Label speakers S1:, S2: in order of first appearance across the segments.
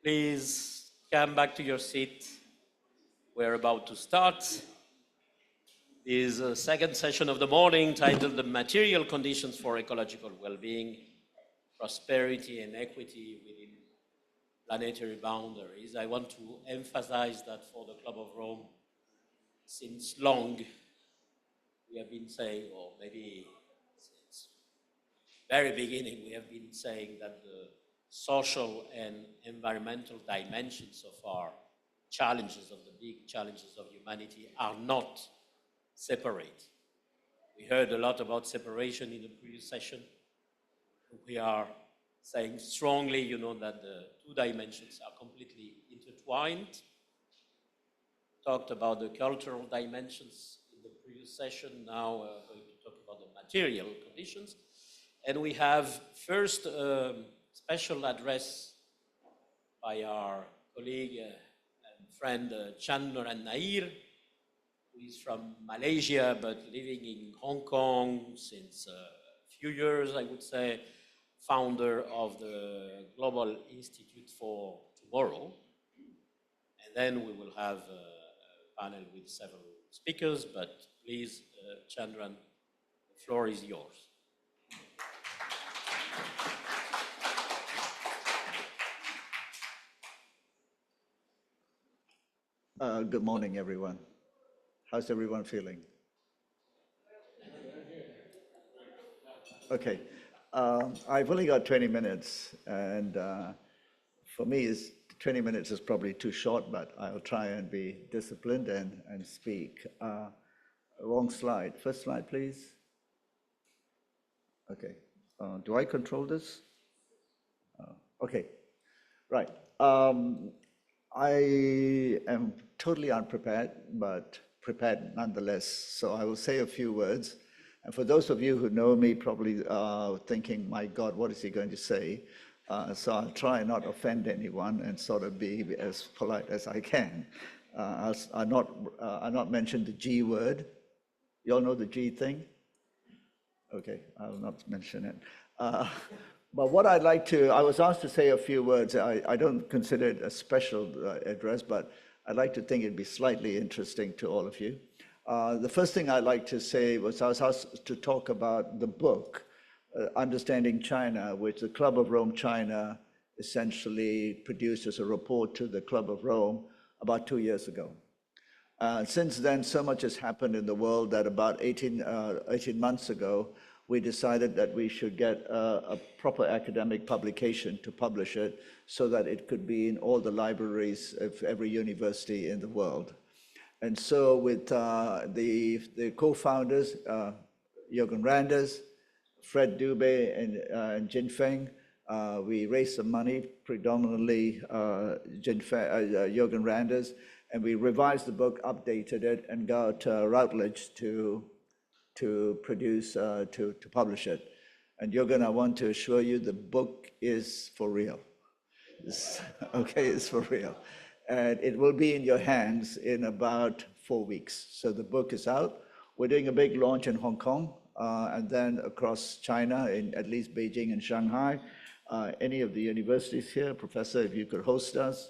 S1: Please come back to your seat. We're about to start. This is a second session of the morning titled The Material Conditions for Ecological Wellbeing, Prosperity and Equity Within Planetary Boundaries. I want to emphasize that for the Club of Rome, since long, we have been saying, or maybe since very beginning, we have been saying that the social and environmental dimensions of our challenges, of the big challenges of humanity, are not separate. We heard a lot about separation in the previous session. We are saying strongly, that the two dimensions are completely intertwined. Talked about the cultural dimensions in the previous session. Now we're going to talk about the material conditions. And we have first a special address by our colleague and friend Chandran Nair, who is from Malaysia but living in Hong Kong since a few years, I would say, founder of the Global Institute for Tomorrow. And then we will have a panel with several speakers, but please, Chandran, the floor is yours.
S2: Good morning, everyone. How's everyone feeling? Okay. I've only got 20 minutes, and for me, 20 minutes is probably too short, but I'll try and be disciplined and speak. Wrong slide. First slide, please. Okay. Do I control this? Okay. Right. I am totally unprepared, but prepared nonetheless. So I will say a few words. And for those of you who know me, probably thinking, my God, what is he going to say? So I'll try not to offend anyone and sort of be as polite as I can. I'll not mention the G word. You all know the G thing? Okay, I'll not mention it. But what I'd like to, I was asked to say a few words. I don't consider it a special address, but I'd like to think it'd be slightly interesting to all of you. The first thing I'd like to say was I was asked to talk about the book, Understanding China, which the Club of Rome China essentially produced as a report to the Club of Rome about 2 years ago. Since then, so much has happened in the world that about 18 months ago, we decided that we should get a proper academic publication to publish it so that it could be in all the libraries of every university in the world. And so with the co-founders, Jürgen Randers, Fred Dubé, and Jin Feng, we raised some money, predominantly Jürgen Randers, and we revised the book, updated it, and got Routledge to produce, to publish it. And Jürgen, I want to assure you the book is for real. Okay, it's for real. And it will be in your hands in about 4 weeks. So the book is out. We're doing a big launch in Hong Kong and then across China, in at least Beijing and Shanghai. Any of the universities here, Professor, if you could host us.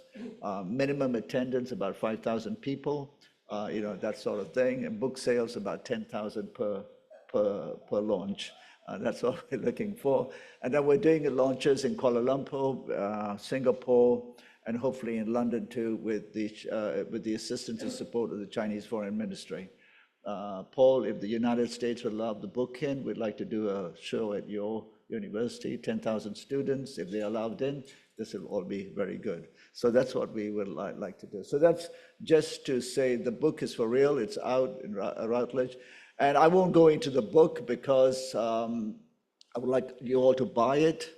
S2: Minimum attendance, about 5,000 people. That sort of thing. And book sales, about 10,000 per launch. That's what we're looking for. And then we're doing launches in Kuala Lumpur, Singapore, and hopefully in London too, with the assistance and support of the Chinese Foreign Ministry. Paul, if the United States would allow the book in, we'd like to do a show at your university, 10,000 students. If they're allowed in, this will all be very good. So that's what we would like to do. So that's just to say the book is for real. It's out in Routledge. And I won't go into the book because I would like you all to buy it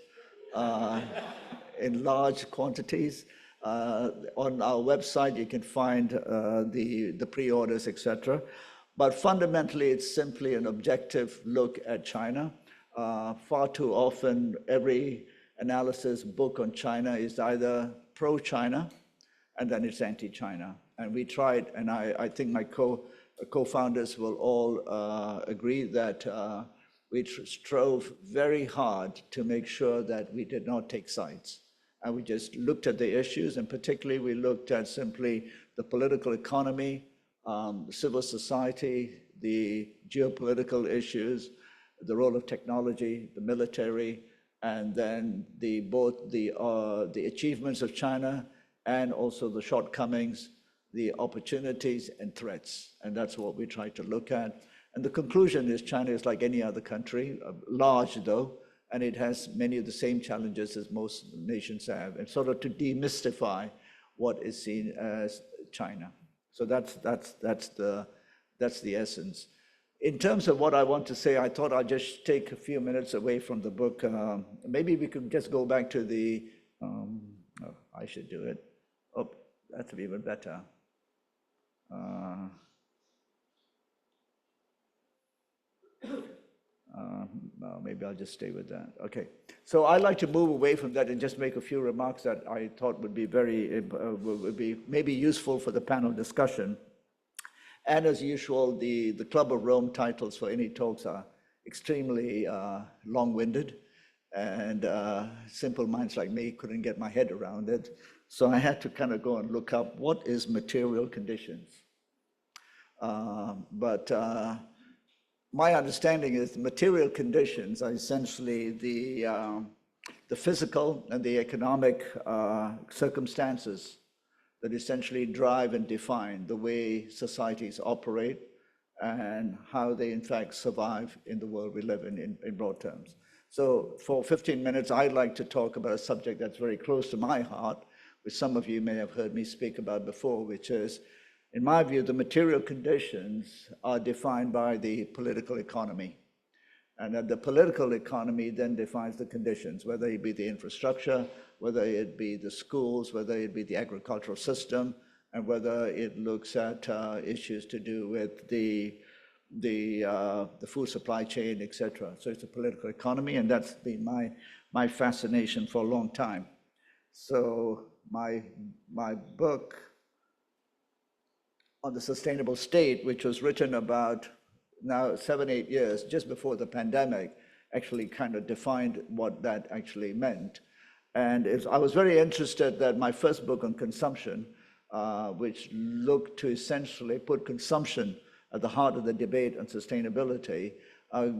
S2: in large quantities. On our website, you can find the pre-orders, etc. But fundamentally, it's simply an objective look at China. Far too often, every analysis book on China is either pro-China and then it's anti-China. And we tried, and I think my co-founders will all agree that we strove very hard to make sure that we did not take sides. and we just looked at the issues, and particularly we looked at simply the political economy, civil society, the geopolitical issues, the role of technology, the military, and then both the achievements of China and also the shortcomings, the opportunities and threats. And that's what we try to look at. And the conclusion is China is like any other country, large though, and it has many of the same challenges as most nations have, and sort of to demystify what is seen as China. So that's the essence. In terms of what I want to say, I thought I'd just take a few minutes away from the book. Maybe we could just go back to the, I should do it. Oh, that's even better. No, maybe I'll just stay with that. Okay. So I'd like to move away from that and just make a few remarks that I thought would be would be maybe useful for the panel discussion. And as usual, the Club of Rome titles for any talks are extremely long-winded, and simple minds like me couldn't get my head around it. So I had to kind of go and look up what is material conditions. My understanding is the material conditions are essentially the physical and the economic circumstances that essentially drive and define the way societies operate and how they in fact survive in the world we live in broad terms. So for 15 minutes, I'd like to talk about a subject that's very close to my heart, which some of you may have heard me speak about before, which is, in my view, the material conditions are defined by the political economy. And that the political economy then defines the conditions, whether it be the infrastructure, whether it be the schools, whether it be the agricultural system, and whether it looks at issues to do with the food supply chain, etc. So it's a political economy, and that's been my fascination for a long time. So my book on the sustainable state, which was written about now 7-8 years, just before the pandemic, actually kind of defined what that actually meant. And I was very interested that my first book on consumption, which looked to essentially put consumption at the heart of the debate on sustainability,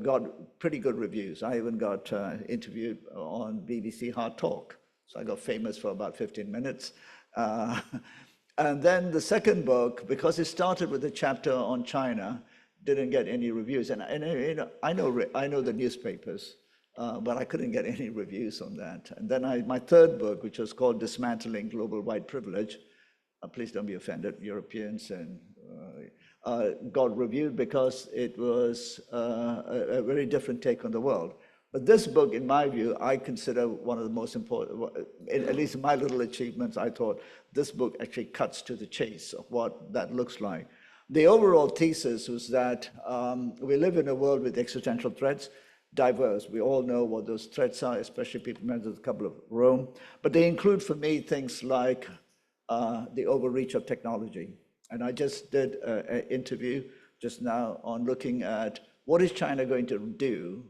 S2: got pretty good reviews. I even got interviewed on BBC Hard Talk. So I got famous for about 15 minutes. And then the second book, because it started with a chapter on China, didn't get any reviews. And you know, I know the newspapers, but I couldn't get any reviews on that. And then my third book, which was called Dismantling Global White Privilege, please don't be offended, Europeans, and got reviewed because it was a very different take on the world. But this book, in my view, I consider one of the most important, at least in my little achievements, I thought this book actually cuts to the chase of what that looks like. The overall thesis was that we live in a world with existential threats, diverse. We all know what those threats are, especially people mentioned the Club of Rome. But they include, for me, things like the overreach of technology. And I just did an interview just now on looking at what is China going to do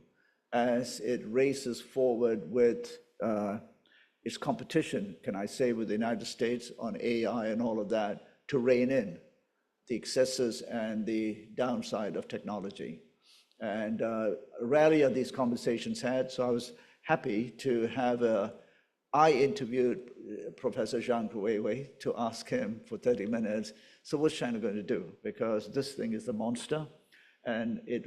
S2: as it races forward with its competition, can I say, with the United States on AI and all of that, to rein in the excesses and the downside of technology. And rarely are these conversations had, so I was happy to have I interviewed Professor Zhang Weiwei to ask him for 30 minutes, so what's China going to do? Because this thing is a monster, and it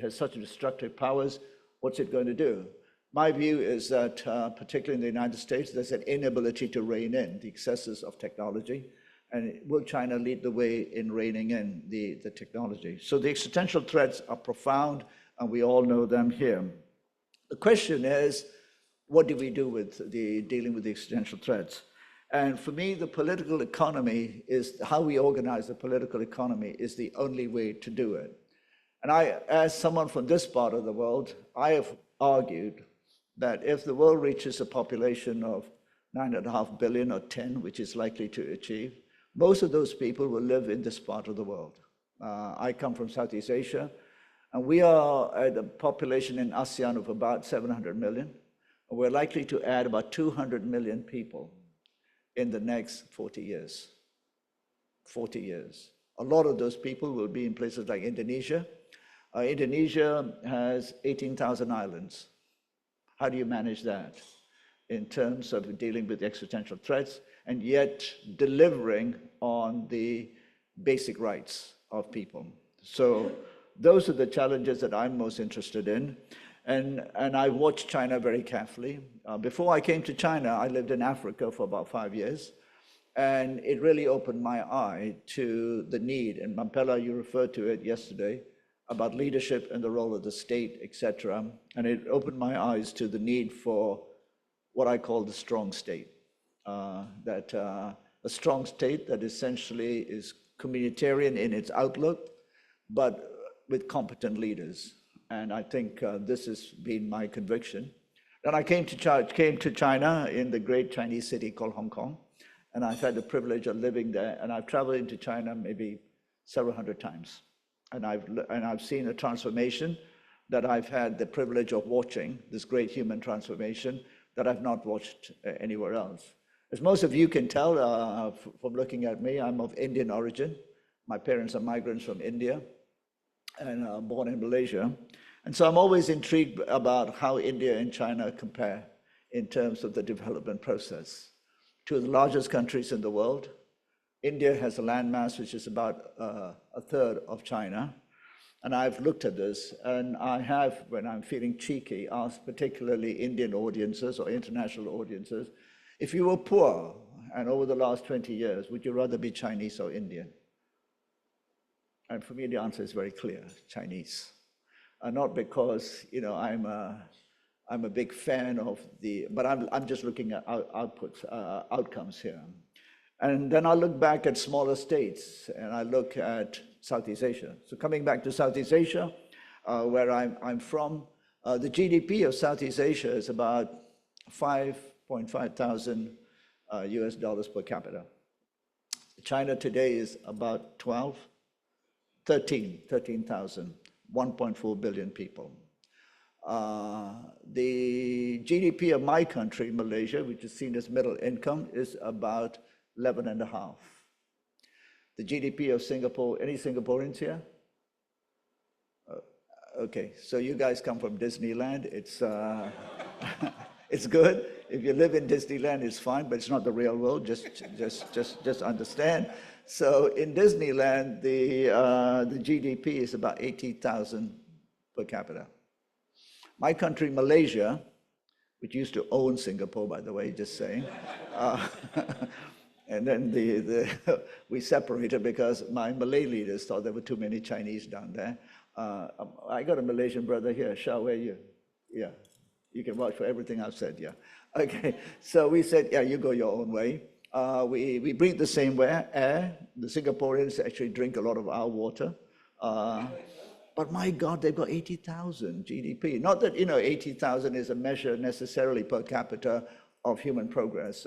S2: has such destructive powers. What's it going to do? My view is that, particularly in the United States, there's an inability to rein in the excesses of technology. And will China lead the way in reining in the technology? So the existential threats are profound, and we all know them here. The question is, what do we do with dealing with the existential threats? And for me, the political economy is how we organize the political economy is the only way to do it. And as someone from this part of the world, I have argued that if the world reaches a population of 9.5 billion or 10, which is likely to achieve, most of those people will live in this part of the world. I come from Southeast Asia, and we are at a population in ASEAN of about 700 million. We're likely to add about 200 million people in the next 40 years. 40 years. A lot of those people will be in places like Indonesia. Indonesia has 18,000 islands. How do you manage that in terms of dealing with existential threats and yet delivering on the basic rights of people? So those are the challenges that I'm most interested in. And I watched China very carefully. Before I came to China, I lived in Africa for about 5 years. And it really opened my eye to the need, and Mampela, you referred to it yesterday, about leadership and the role of the state, etc. And it opened my eyes to the need for what I call the strong state. A strong state that essentially is communitarian in its outlook, but with competent leaders. And I think this has been my conviction. Then I came to China in the great Chinese city called Hong Kong. And I've had the privilege of living there, and I've traveled into China maybe several hundred times. And I've seen a transformation that I've had the privilege of watching, this great human transformation that I've not watched anywhere else. As most of you can tell from looking at me, I'm of Indian origin. My parents are migrants from India and born in Malaysia. And so I'm always intrigued about how India and China compare in terms of the development process. Two of the largest countries in the world. India has a landmass which is about a third of China. And I've looked at this, and I have, when I'm feeling cheeky, asked particularly Indian audiences or international audiences, if you were poor, and over the last 20 years, would you rather be Chinese or Indian? And for me, the answer is very clear, Chinese. Not because, I'm a big fan of but I'm just looking at outcomes here. And then I look back at smaller states, and I look at Southeast Asia. So coming back to Southeast Asia, where I'm from, the GDP of Southeast Asia is about 5.5 thousand US dollars per capita. China today is about 13,000, 1.4 billion people. The GDP of my country, Malaysia, which is seen as middle income, is about 11.5. The GDP of Singapore, any Singaporeans here? Okay, so you guys come from Disneyland. It's it's good. If you live in Disneyland, it's fine, but it's not the real world. Just understand. So in Disneyland, the GDP is about 80,000 per capita. My country, Malaysia, which used to own Singapore, by the way, just saying, and then we separated because my Malay leaders thought there were too many Chinese down there. I got a Malaysian brother here. Shao, where are you? Yeah, you can vouch for everything I've said, yeah. Okay, so we said, yeah, you go your own way. We breathe the same air. The Singaporeans actually drink a lot of our water. But my God, they've got 80,000 GDP. Not that, 80,000 is a measure necessarily per capita of human progress.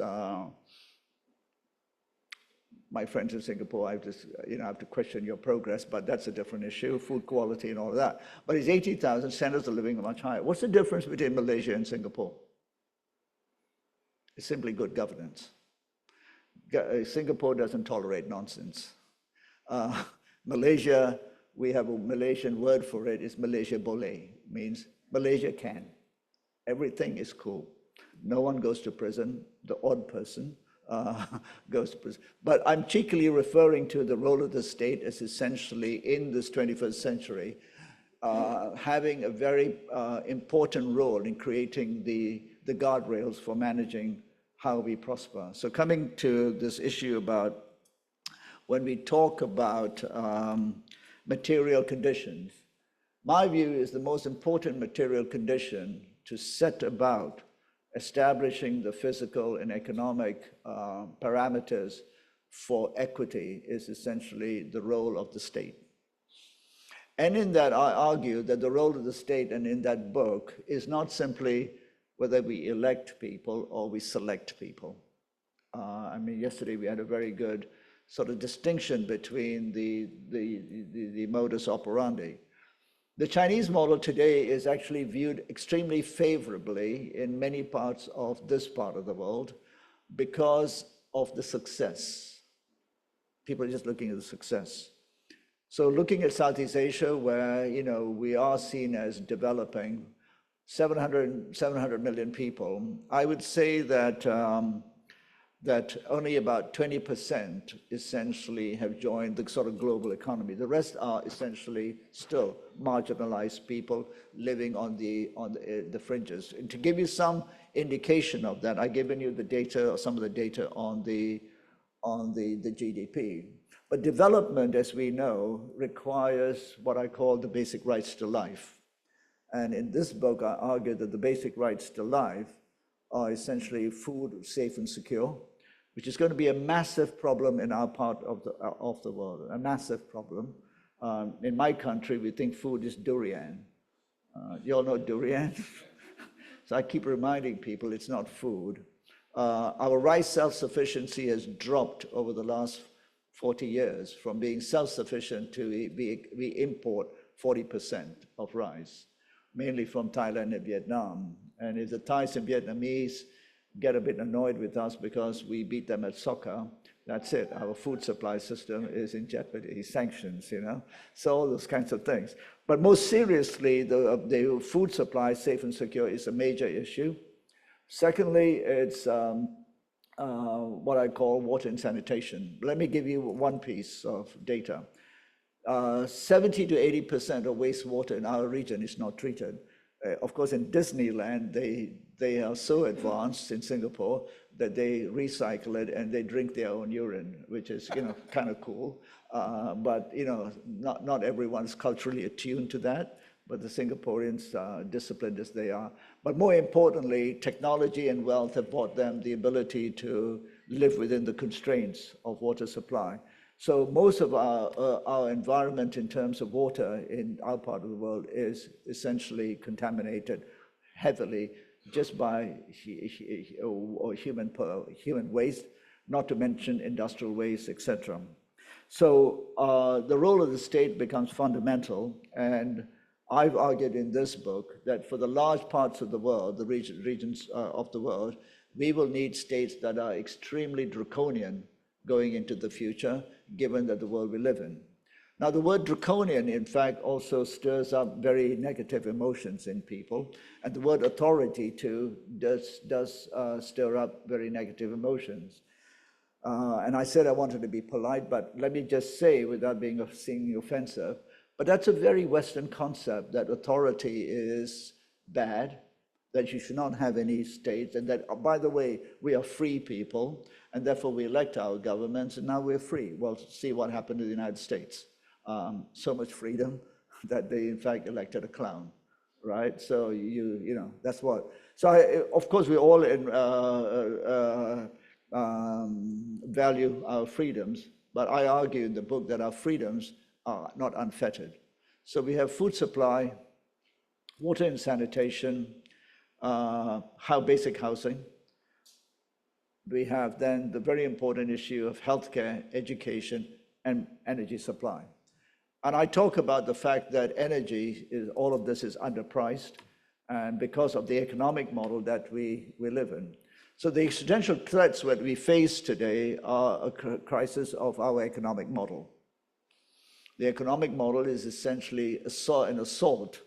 S2: My friends in Singapore, I have to question your progress, but that's a different issue, food quality and all of that. But it's 80,000, standards of living are much higher. What's the difference between Malaysia and Singapore? It's simply good governance. Singapore doesn't tolerate nonsense. Malaysia, we have a Malaysian word for it, it's Malaysia boleh, means Malaysia can. Everything is cool. No one goes to prison, the odd person goes to prison. But I'm cheekily referring to the role of the state as essentially in this 21st century, having a very important role in creating the guardrails for managing how we prosper. So coming to this issue about when we talk about material conditions, my view is the most important material condition to set about establishing the physical and economic parameters for equity is essentially the role of the state. And in that, I argue that the role of the state, and in that book, is not simply whether we elect people or we select people. Yesterday we had a very good sort of distinction between the modus operandi. The Chinese model today is actually viewed extremely favorably in many parts of this part of the world because of the success. People are just looking at the success. So looking at Southeast Asia, where we are seen as developing 700 million people, I would say that that only about 20% essentially have joined the sort of global economy. The rest are essentially still marginalized people living on the fringes. And to give you some indication of that, I've given you the data, or some of the data on the GDP. But development, as we know, requires what I call the basic rights to life. And in this book, I argue that the basic rights to life are essentially food, safe and secure, which is going to be a massive problem in our part of the world, a massive problem. In my country, we think food is durian. You all know durian? So I keep reminding people it's not food. Our rice self-sufficiency has dropped over the last 40 years from being self-sufficient to we import 40% of rice, mainly from Thailand and Vietnam. And if the Thais and Vietnamese get a bit annoyed with us because we beat them at soccer, that's it. Our food supply system is in jeopardy, sanctions, so all those kinds of things. But most seriously, the food supply, safe and secure, is a major issue. Secondly, it's what I call water and sanitation. Let me give you one piece of data. 70 to 80% of wastewater in our region is not treated. Of course, in Disneyland, they are so advanced in Singapore that they recycle it and they drink their own urine, which is kind of cool. But not everyone's culturally attuned to that. But the Singaporeans are disciplined as they are. But more importantly, technology and wealth have brought them the ability to live within the constraints of water supply. So most of our environment in terms of water in our part of the world is essentially contaminated heavily just by human waste, not to mention industrial waste, etc. So the role of the state becomes fundamental, and I've argued in this book that for the large parts of the world, the regions of the world, we will need states that are extremely draconian going into the future, given that the world we live in. Now, the word draconian, in fact, also stirs up very negative emotions in people, and the word authority, too, does stir up very negative emotions. And I said I wanted to be polite, but let me just say, without seeming offensive, but that's a very Western concept, that authority is bad, that you should not have any states, and that, by the way, we are free people, and therefore we elect our governments, and now we're free. Well, see what happened to the United States. So much freedom that they, in fact, elected a clown, right? So, that's what. So, of course, we all value our freedoms, but I argue in the book that our freedoms are not unfettered. So we have food supply, water and sanitation, basic housing. We have then the very important issue of healthcare, education, and energy supply. And I talk about the fact that all of this is underpriced, and because of the economic model that we live in. So the existential threats that we face today are a crisis of our economic model. The economic model is essentially an assault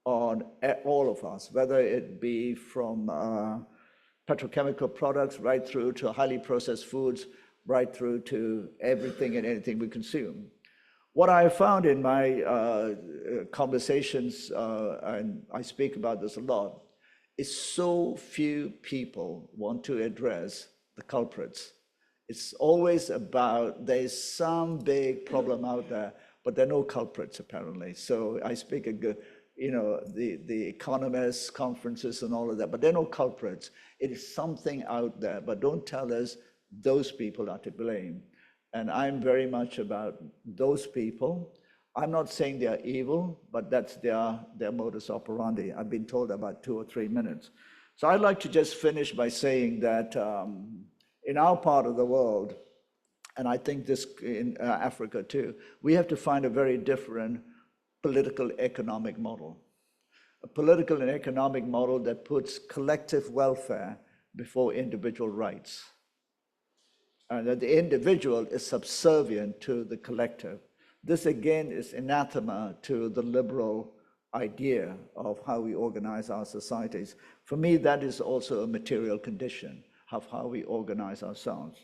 S2: on all of us, whether it be from petrochemical products right through to highly processed foods, right through to everything and anything we consume. What I found in my conversations, and I speak about this a lot, is so few people want to address the culprits. It's always about there's some big problem out there, but there are no culprits apparently. So I speak at the economists, conferences and all of that, but there are no culprits. It is something out there, but don't tell us those people are to blame. And I'm very much about those people. I'm not saying they are evil, but that's their modus operandi. I've been told about 2 or 3 minutes. So I'd like to just finish by saying that in our part of the world, and I think this in Africa too, we have to find a very different political economic model. A political and economic model that puts collective welfare before individual rights. And that the individual is subservient to the collective. This again is anathema to the liberal idea of how we organize our societies. For me, that is also a material condition of how we organize ourselves.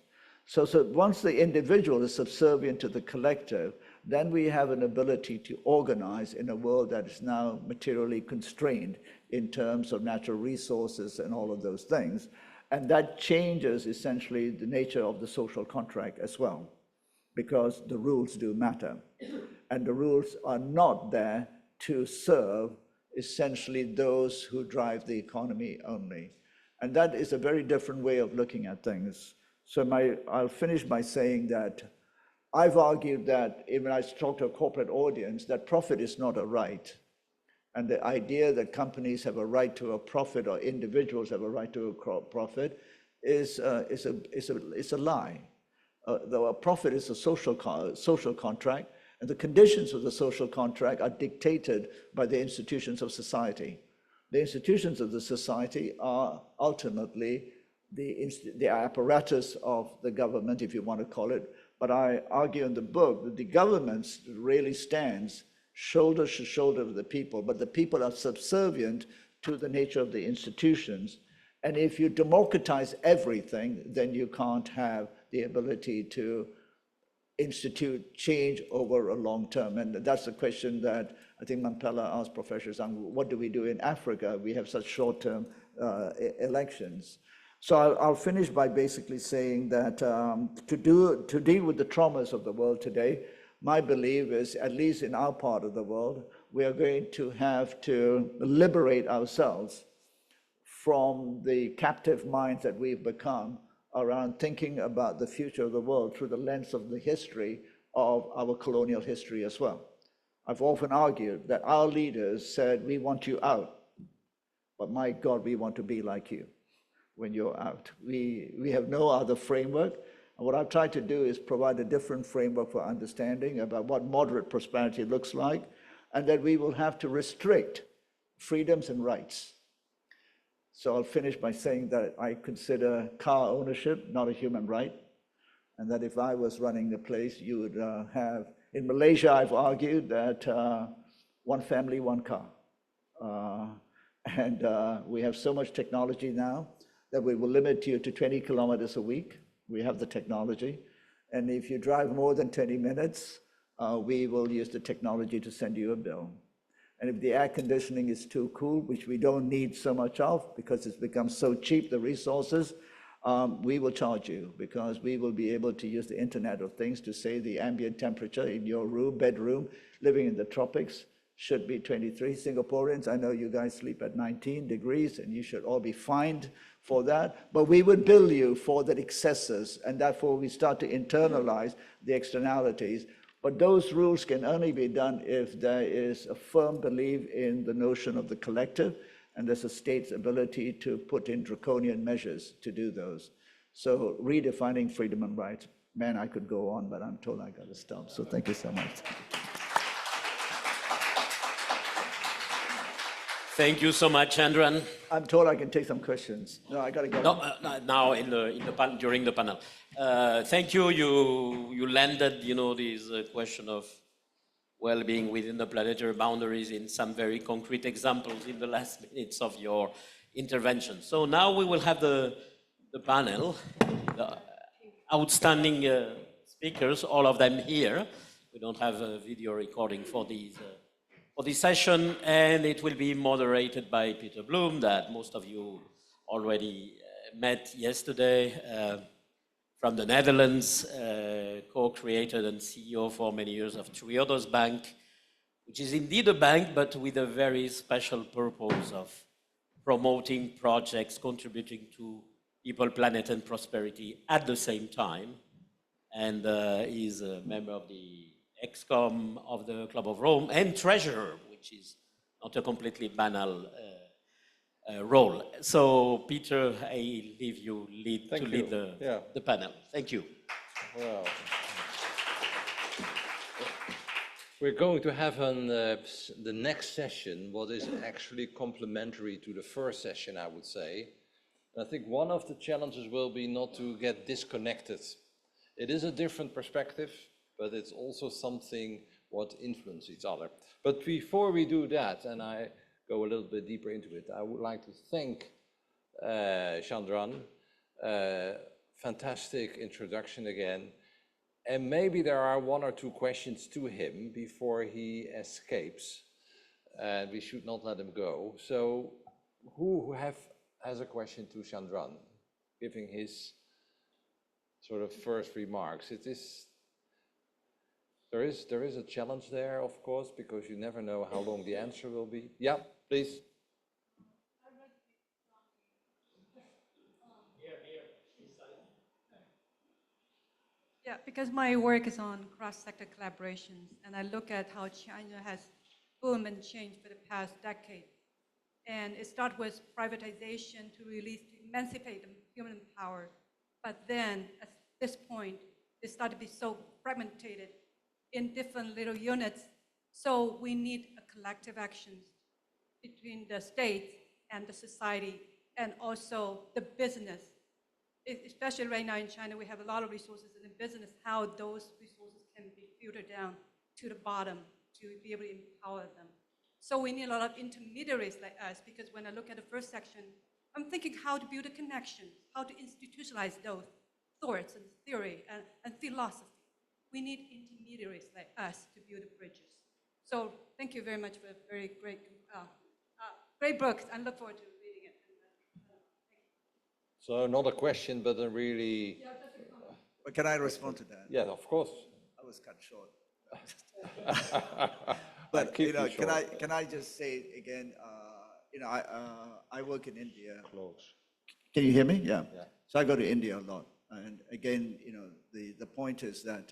S2: So once the individual is subservient to the collective, then we have an ability to organize in a world that is now materially constrained in terms of natural resources and all of those things. And that changes essentially the nature of the social contract as well, because the rules do matter. And the rules are not there to serve essentially those who drive the economy only. And that is a very different way of looking at things. So I'll finish by saying that I've argued that when I talk to a corporate audience, that profit is not a right. And the idea that companies have a right to a profit or individuals have a right to a profit is a lie. Though a profit is a social contract, and the conditions of the social contract are dictated by the institutions of society. The institutions of the society are ultimately the apparatus of the government, if you want to call it. But I argue in the book that the government really stands shoulder to shoulder with the people, but the people are subservient to the nature of the institutions. And if you democratize everything, then you can't have the ability to institute change over a long term. And that's the question that I think Mampela asked Professor Zhang, what do we do in Africa? We have such short-term elections. So I'll finish by basically saying that to deal with the traumas of the world today, my belief is, at least in our part of the world, we are going to have to liberate ourselves from the captive minds that we've become around thinking about the future of the world through the lens of the history of our colonial history as well. I've often argued that our leaders said, we want you out, but my God, we want to be like you when you're out. We have no other framework. And what I've tried to do is provide a different framework for understanding about what moderate prosperity looks like, and that we will have to restrict freedoms and rights. So I'll finish by saying that I consider car ownership not a human right, and that if I was running the place, you would have, in Malaysia, I've argued that one family, one car. We have so much technology now that we will limit you to 20 kilometers a week. We have the technology. And if you drive more than 20 minutes, we will use the technology to send you a bill. And if the air conditioning is too cool, which we don't need so much of because it's become so cheap, the resources, we will charge you because we will be able to use the Internet of Things to say the ambient temperature in your room, bedroom, living in the tropics should be 23. Singaporeans, I know you guys sleep at 19 degrees and you should all be fined for that, but we would bill you for the excesses, and therefore we start to internalize the externalities. But those rules can only be done if there is a firm belief in the notion of the collective, and there's a state's ability to put in draconian measures to do those. So redefining freedom and rights. Man, I could go on, but I'm told I got to stop. So thank you so much.
S1: Thank you so much, Andran.
S2: I'm told I can take some questions. No, I got to go.
S1: No, now during the panel. Thank you. You landed, this question of well-being within the planetary boundaries in some very concrete examples in the last minutes of your intervention. So now we will have the panel, the outstanding speakers, all of them here. We don't have a video recording for this session, and it will be moderated by Peter Bloom, that most of you already met yesterday, from the Netherlands, co-created and CEO for many years of Triodos Bank, which is indeed a bank, but with a very special purpose of promoting projects, contributing to people, planet, and prosperity at the same time, and is a member of the ExCom of the Club of Rome, and treasurer, which is not a completely banal role. So, Peter, I leave you lead the panel. Thank you.
S3: Well, We're going to have the next session, what is actually complementary to the first session, I would say. And I think one of the challenges will be not to get disconnected. It is a different perspective, but it's also something what influences each other. But before we do that, and I go a little bit deeper into it, I would like to thank Chandran. Fantastic introduction again. And maybe there are one or two questions to him before he escapes. And we should not let him go. So who has a question to Chandran, giving his sort of first remarks? There is a challenge there, of course, because you never know how long the answer will be. Yeah, please.
S4: Yeah, because my work is on cross-sector collaborations, and I look at how China has boomed and changed for the past decade. And it started with privatization to release, to emancipate the human power. But then, at this point, it started to be so fragmented in different little units. So we need a collective actions between the state and the society, and also the business. Especially right now in China, we have a lot of resources in the business, how those resources can be filtered down to the bottom to be able to empower them. So we need a lot of intermediaries like us, because when I look at the first section, I'm thinking how to build a connection, how to institutionalize those thoughts and theory and philosophy. We need intermediaries like us to build bridges. So thank you very much for a very great book. I look forward to reading it.
S3: So not a question, but a really...
S2: But can I respond to that?
S3: Yeah, of course.
S2: I was cut short. But can I just say again? I work in India.
S3: Close.
S2: Can you hear me? Yeah.
S3: Yeah.
S2: So I go to India a lot, and again, the point is that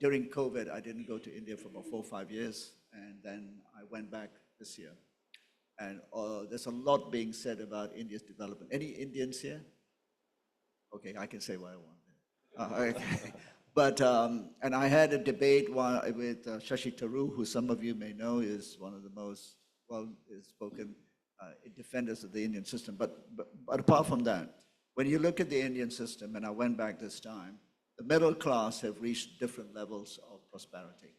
S2: during COVID, I didn't go to India for about 4 or 5 years, and then I went back this year. And there's a lot being said about India's development. Any Indians here? Okay, I can say what I want. Okay. But, and I had a debate with Shashi Tharoor, who some of you may know is one of the most well-spoken defenders of the Indian system. But apart from that, when you look at the Indian system, and I went back this time, the middle class have reached different levels of prosperity.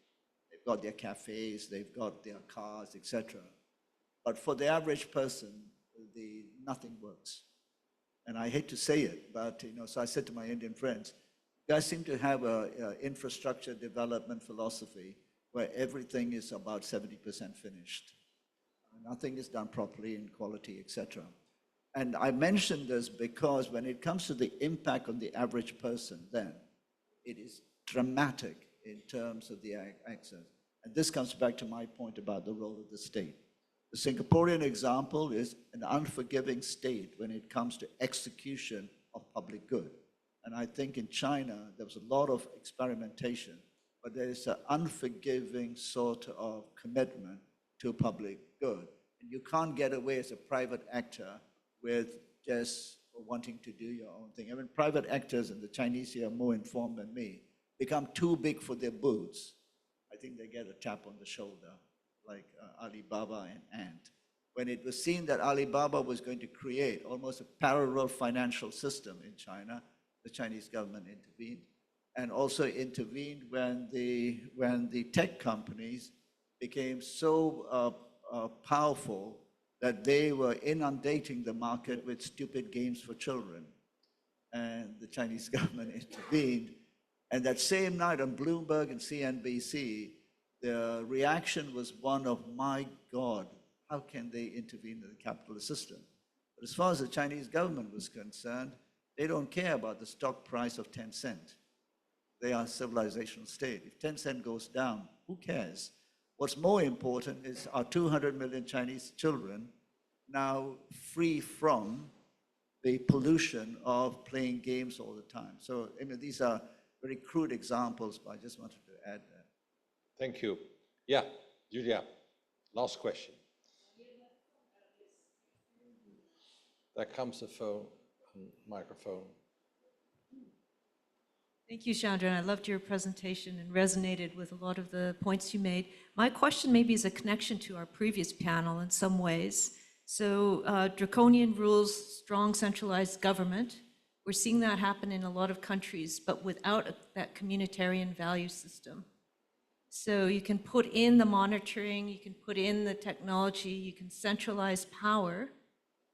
S2: They've got their cafes, they've got their cars, etc. But for the average person, nothing works. And I hate to say it, but so I said to my Indian friends, you guys seem to have an infrastructure development philosophy where everything is about 70% finished. Nothing is done properly in quality, etc. And I mention this because when it comes to the impact on the average person, then it is dramatic in terms of the access. And this comes back to my point about the role of the state. The Singaporean example is an unforgiving state when it comes to execution of public good. And I think in China, there was a lot of experimentation, but there is an unforgiving sort of commitment to public good. And you can't get away as a private actor with just wanting to do your own thing. I mean, private actors, and the Chinese here are more informed than me, become too big for their boots. I think they get a tap on the shoulder, like Alibaba and Ant. When it was seen that Alibaba was going to create almost a parallel financial system in China, the Chinese government intervened, and also intervened when the tech companies became so powerful that they were inundating the market with stupid games for children. And the Chinese government intervened. And that same night on Bloomberg and CNBC, the reaction was one of, my God, how can they intervene in the capitalist system? But as far as the Chinese government was concerned, they don't care about the stock price of Tencent. They are a civilizational state. If Tencent goes down, who cares? What's more important is our 200 million Chinese children now free from the pollution of playing games all the time. So, I mean, these are very crude examples, but I just wanted to add that.
S3: Thank you. Yeah, Julia, last question. There comes a phone, microphone.
S5: Thank you, Chandra. I loved your presentation and resonated with a lot of the points you made. My question maybe is a connection to our previous panel in some ways. So draconian rules, strong centralized government. We're seeing that happen in a lot of countries, but without that communitarian value system. So you can put in the monitoring, you can put in the technology, you can centralize power,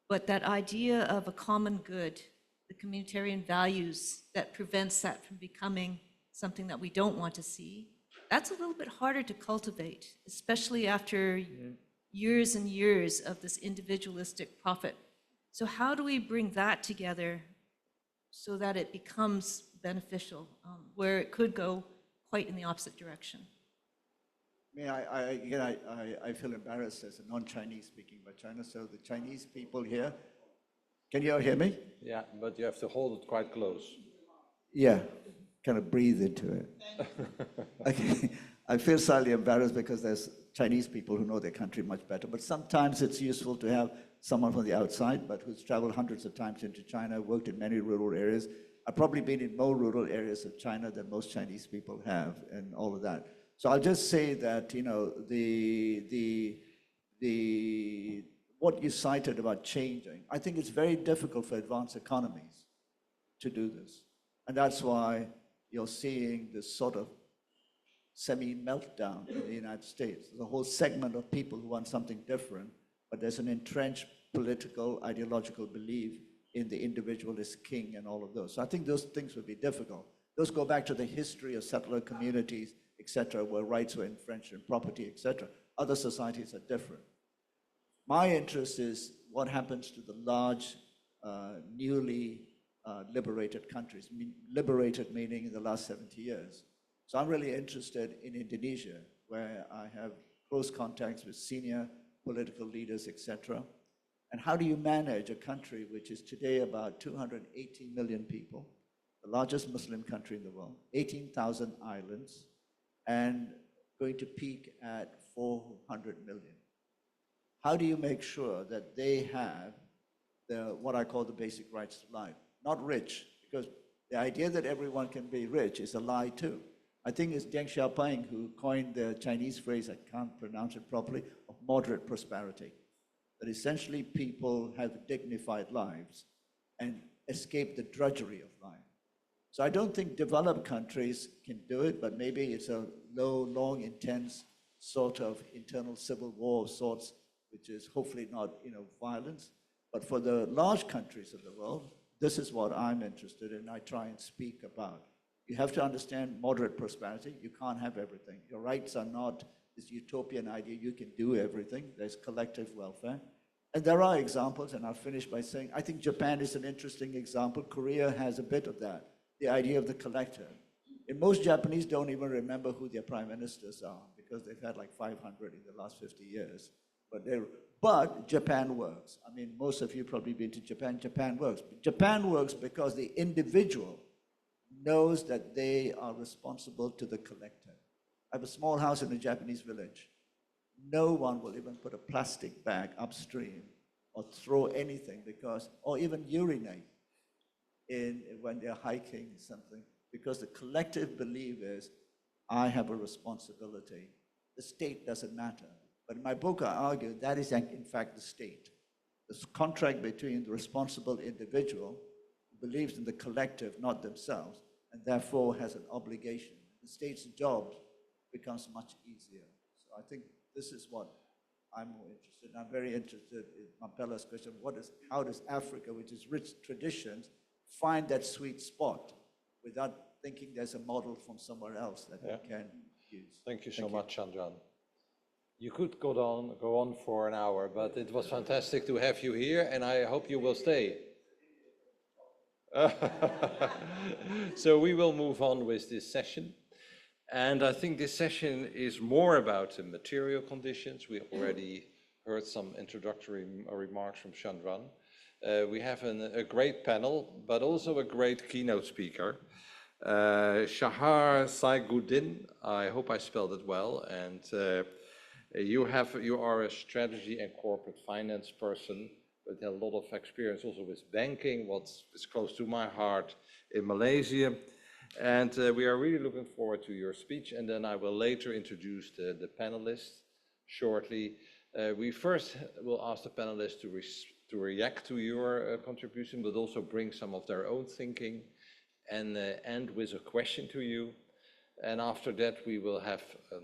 S5: but that idea of a common good, the communitarian values that prevents that from becoming something that we don't want to see, that's a little bit harder to cultivate, especially after years and years of this individualistic profit. So how do we bring that together so that it becomes beneficial, where it could go quite in the opposite direction?
S2: I feel embarrassed as a non-Chinese speaking about China. So the Chinese people here, can you all hear me?
S3: Yeah, but you have to hold it quite close.
S2: Yeah, kind of breathe into it. Okay. I feel slightly embarrassed because there's Chinese people who know their country much better, but sometimes it's useful to have someone from the outside, but who's traveled hundreds of times into China, worked in many rural areas. I've probably been in more rural areas of China than most Chinese people have, and all of that. So I'll just say that, you know, what you cited about changing, I think it's very difficult for advanced economies to do this. And that's why you're seeing this sort of semi-meltdown in the United States. There's a whole segment of people who want something different, but there's an entrenched political, ideological belief in the individual as king and all of those. So I think those things would be difficult. Those go back to the history of settler communities, et cetera, where rights were infringed in property, et cetera. Other societies are different. My interest is what happens to the large, newly liberated countries, liberated meaning in the last 70 years. So I'm really interested in Indonesia, where I have close contacts with senior political leaders, et cetera. And how do you manage a country which is today about 280 million people, the largest Muslim country in the world, 18,000 islands, and going to peak at 400 million? How do you make sure that they have what I call the basic rights to life? Not rich, because the idea that everyone can be rich is a lie too. I think it's Deng Xiaoping who coined the Chinese phrase, I can't pronounce it properly, of moderate prosperity. That essentially people have dignified lives and escape the drudgery of life. So I don't think developed countries can do it, but maybe it's a low, long, intense sort of internal civil war of sorts, which is hopefully not, you know, violence. But for the large countries of the world, this is what I'm interested in. I try and speak about. You have to understand moderate prosperity. You can't have everything. Your rights are not this utopian idea, you can do everything. There's collective welfare. And there are examples, and I'll finish by saying, I think Japan is an interesting example. Korea has a bit of that, the idea of the collective. And most Japanese don't even remember who their prime ministers are because they've had like 500 in the last 50 years. But Japan works. I mean, most of you probably been to Japan. Japan works. Japan works because the individual knows that they are responsible to the collective. I have a small house in a Japanese village. No one will even put a plastic bag upstream or throw anything because, or even urinate when they're hiking or something, because the collective belief is, I have a responsibility. The state doesn't matter. But in my book, I argue that is in fact the state. This contract between the responsible individual who believes in the collective, not themselves, and therefore has an obligation. The state's job becomes much easier. So I think this is what I'm more interested in. I'm very interested in Mampella's question, how does Africa, which is rich traditions, find that sweet spot without thinking there's a model from somewhere else that we can use.
S3: Thank you so much, Chandran. You could go on for an hour, but it was fantastic to have you here, and I hope you will stay. So we will move on with this session. And I think this session is more about the material conditions. We already heard some introductory remarks from Chandran. We have a great panel, but also a great keynote speaker. Shahar Saifuddin, I hope I spelled it well, and you are a strategy and corporate finance person with a lot of experience also with banking, what is close to my heart in Malaysia. And we are really looking forward to your speech, and then I will later introduce the panelists shortly. We first will ask the panelists to react to your contribution, but also bring some of their own thinking, and end with a question to you. And after that, we will have a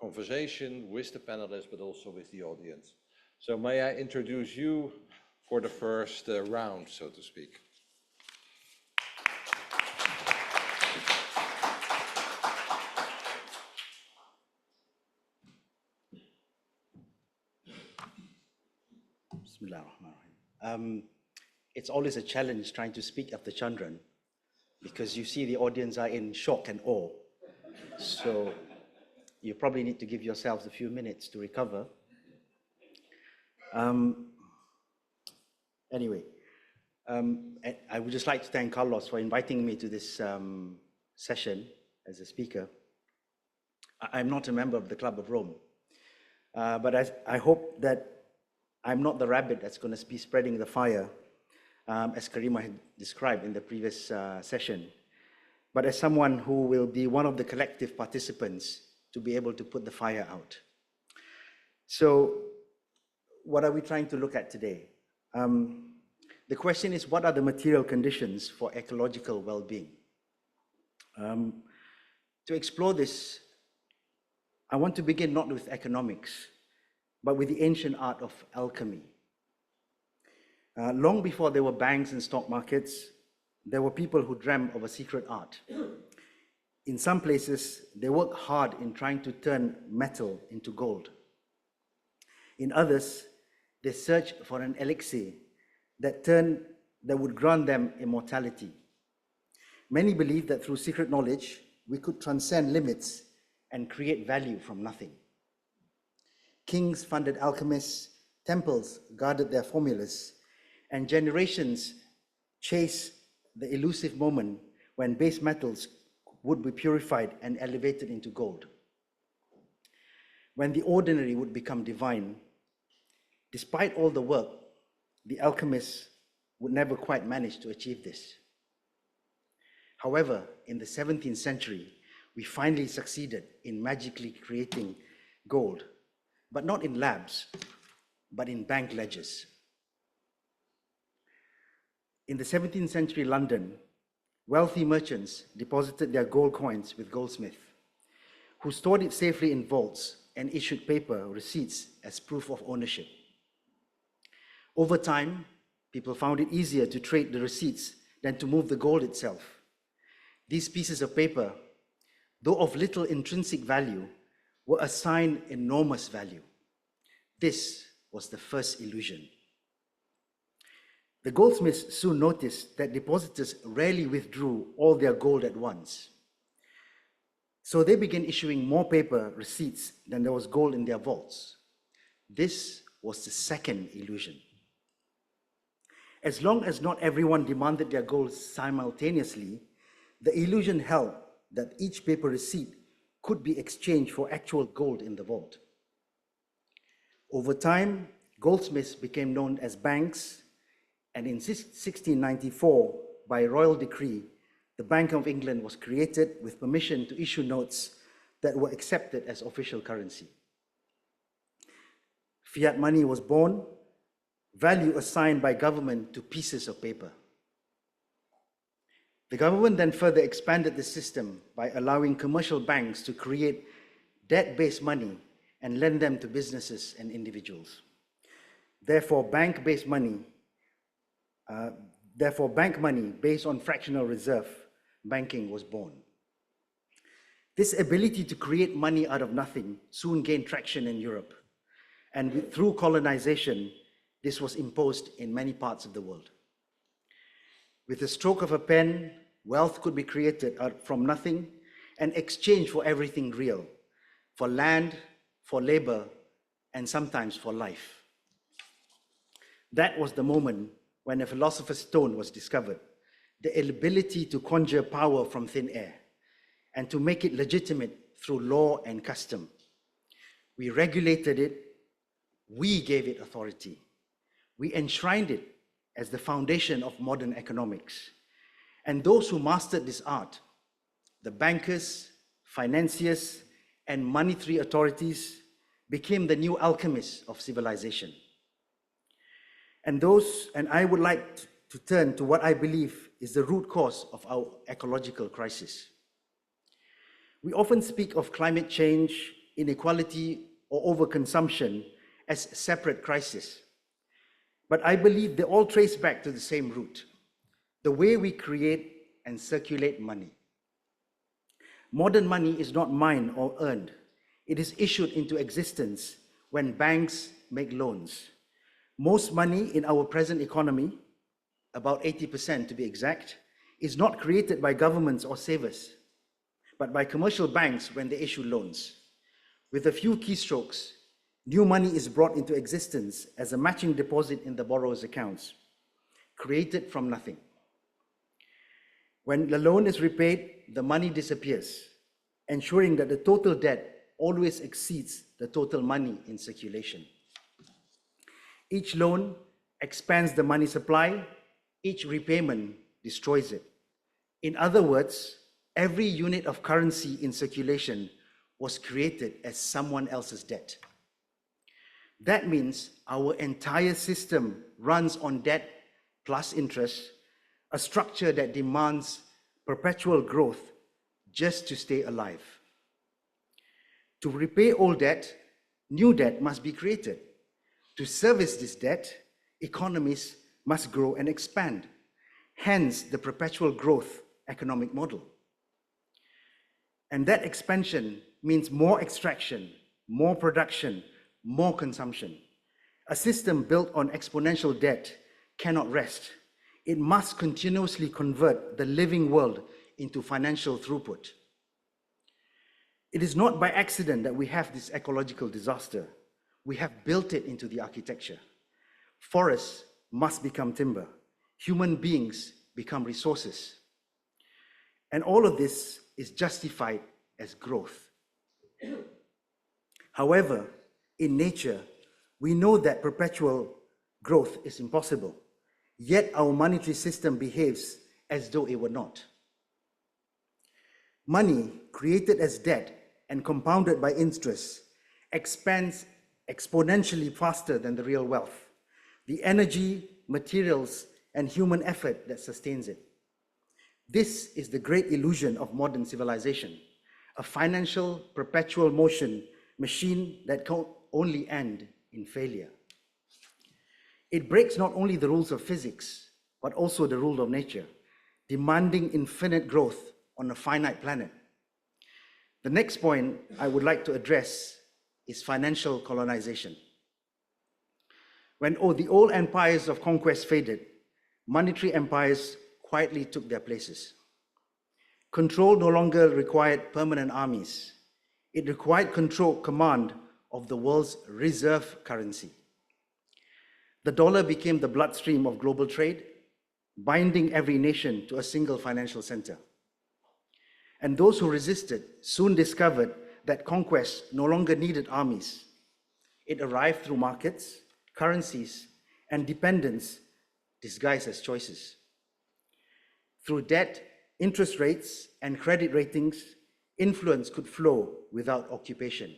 S3: conversation with the panelists, but also with the audience. So may I introduce you for the first round, so to speak.
S6: It's always a challenge trying to speak after Chandran, because you see the audience are in shock and awe. So you probably need to give yourselves a few minutes to recover. Anyway, I would just like to thank Carlos for inviting me to this session as a speaker. I'm not a member of the Club of Rome, but I hope that I'm not the rabbit that's going to be spreading the fire, as Karima had described in the previous session, but as someone who will be one of the collective participants to be able to put the fire out. So what are we trying to look at today? The question is, what are the material conditions for ecological well-being? To explore this, I want to begin not with economics, but with the ancient art of alchemy. Long before there were banks and stock markets, there were people who dreamt of a secret art. In some places, they worked hard in trying to turn metal into gold. In others, they searched for an elixir that would grant them immortality. Many believed that through secret knowledge, we could transcend limits and create value from nothing. Kings funded alchemists, temples guarded their formulas, and generations chased the elusive moment when base metals would be purified and elevated into gold. When the ordinary would become divine, despite all the work, the alchemists would never quite manage to achieve this. However, in the 17th century, we finally succeeded in magically creating gold, but not in labs, but in bank ledgers. In the 17th century London, wealthy merchants deposited their gold coins with goldsmiths, who stored it safely in vaults and issued paper receipts as proof of ownership. Over time, people found it easier to trade the receipts than to move the gold itself. These pieces of paper, though of little intrinsic value, were assigned enormous value. This was the first illusion. The goldsmiths soon noticed that depositors rarely withdrew all their gold at once. So they began issuing more paper receipts than there was gold in their vaults. This was the second illusion. As long as not everyone demanded their gold simultaneously, the illusion held that each paper receipt could be exchanged for actual gold in the vault. Over time, goldsmiths became known as banks, and in 1694, by royal decree, the Bank of England was created with permission to issue notes that were accepted as official currency. Fiat money was born, value assigned by government to pieces of paper. The government then further expanded the system by allowing commercial banks to create debt-based money and lend them to businesses and individuals. Therefore, bank money based on fractional reserve banking was born. This ability to create money out of nothing soon gained traction in Europe, and through colonization, this was imposed in many parts of the world. With the stroke of a pen, wealth could be created from nothing and exchanged for everything real, for land, for labor, and sometimes for life. That was the moment when a philosopher's stone was discovered, the ability to conjure power from thin air and to make it legitimate through law and custom. We regulated it, we gave it authority. We enshrined it as the foundation of modern economics. And those who mastered this art the bankers, financiers, and monetary authorities became the new alchemists of civilization. And I would like to turn to what I believe is the root cause of our ecological crisis. We often speak of climate change, inequality, or overconsumption as separate crises. But I believe they all trace back to the same root, the way we create and circulate money. Modern money is not mined or earned. It is issued into existence when banks make loans. Most money in our present economy, about 80% to be exact, is not created by governments or savers, but by commercial banks when they issue loans. With a few keystrokes, new money is brought into existence as a matching deposit in the borrower's accounts, created from nothing. When the loan is repaid, the money disappears, ensuring that the total debt always exceeds the total money in circulation. Each loan expands the money supply, each repayment destroys it. In other words, every unit of currency in circulation was created as someone else's debt. That means our entire system runs on debt plus interest, a structure that demands perpetual growth just to stay alive. To repay old debt, new debt must be created. To service this debt, economies must grow and expand, hence the perpetual growth economic model. And that expansion means more extraction, more production, more consumption. A system built on exponential debt cannot rest. It must continuously convert the living world into financial throughput. It is not by accident that we have this ecological disaster. We have built it into the architecture. Forests must become timber. Human beings become resources. And all of this is justified as growth. However, in nature, we know that perpetual growth is impossible, yet our monetary system behaves as though it were not. Money, created as debt and compounded by interest, expands exponentially faster than the real wealth, the energy, materials, and human effort that sustains it. This is the great illusion of modern civilization, a financial perpetual motion machine that can only end in failure. It breaks not only the rules of physics, but also the rule of nature, demanding infinite growth on a finite planet. The next point I would like to address is financial colonization. When the old empires of conquest faded, monetary empires quietly took their places. Control no longer required permanent armies. It required command of the world's reserve currency. The dollar became the bloodstream of global trade, binding every nation to a single financial center. And those who resisted soon discovered that conquest no longer needed armies. It arrived through markets, currencies, and dependence disguised as choices. Through debt, interest rates, and credit ratings, influence could flow without occupation.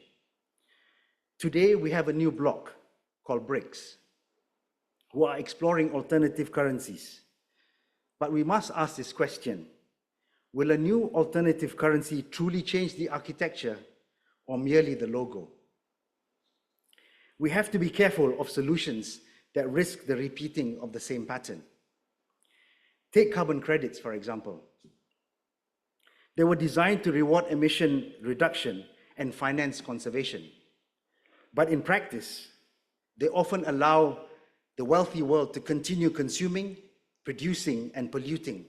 S6: Today, we have a new bloc called BRICS, who are exploring alternative currencies. But we must ask this question: will a new alternative currency truly change the architecture or merely the logo? We have to be careful of solutions that risk the repeating of the same pattern. Take carbon credits, for example. They were designed to reward emission reduction and finance conservation. But in practice, they often allow the wealthy world to continue consuming, producing, and polluting,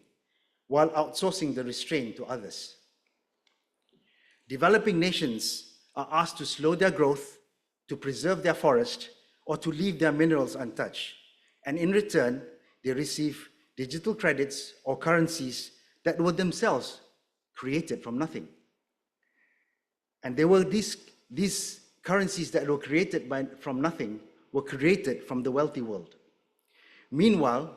S6: while outsourcing the restraint to others. Developing nations are asked to slow their growth, to preserve their forest, or to leave their minerals untouched. And in return, they receive digital credits or currencies that were themselves created from nothing. And they were these currencies that were created from nothing were created from the wealthy world. Meanwhile,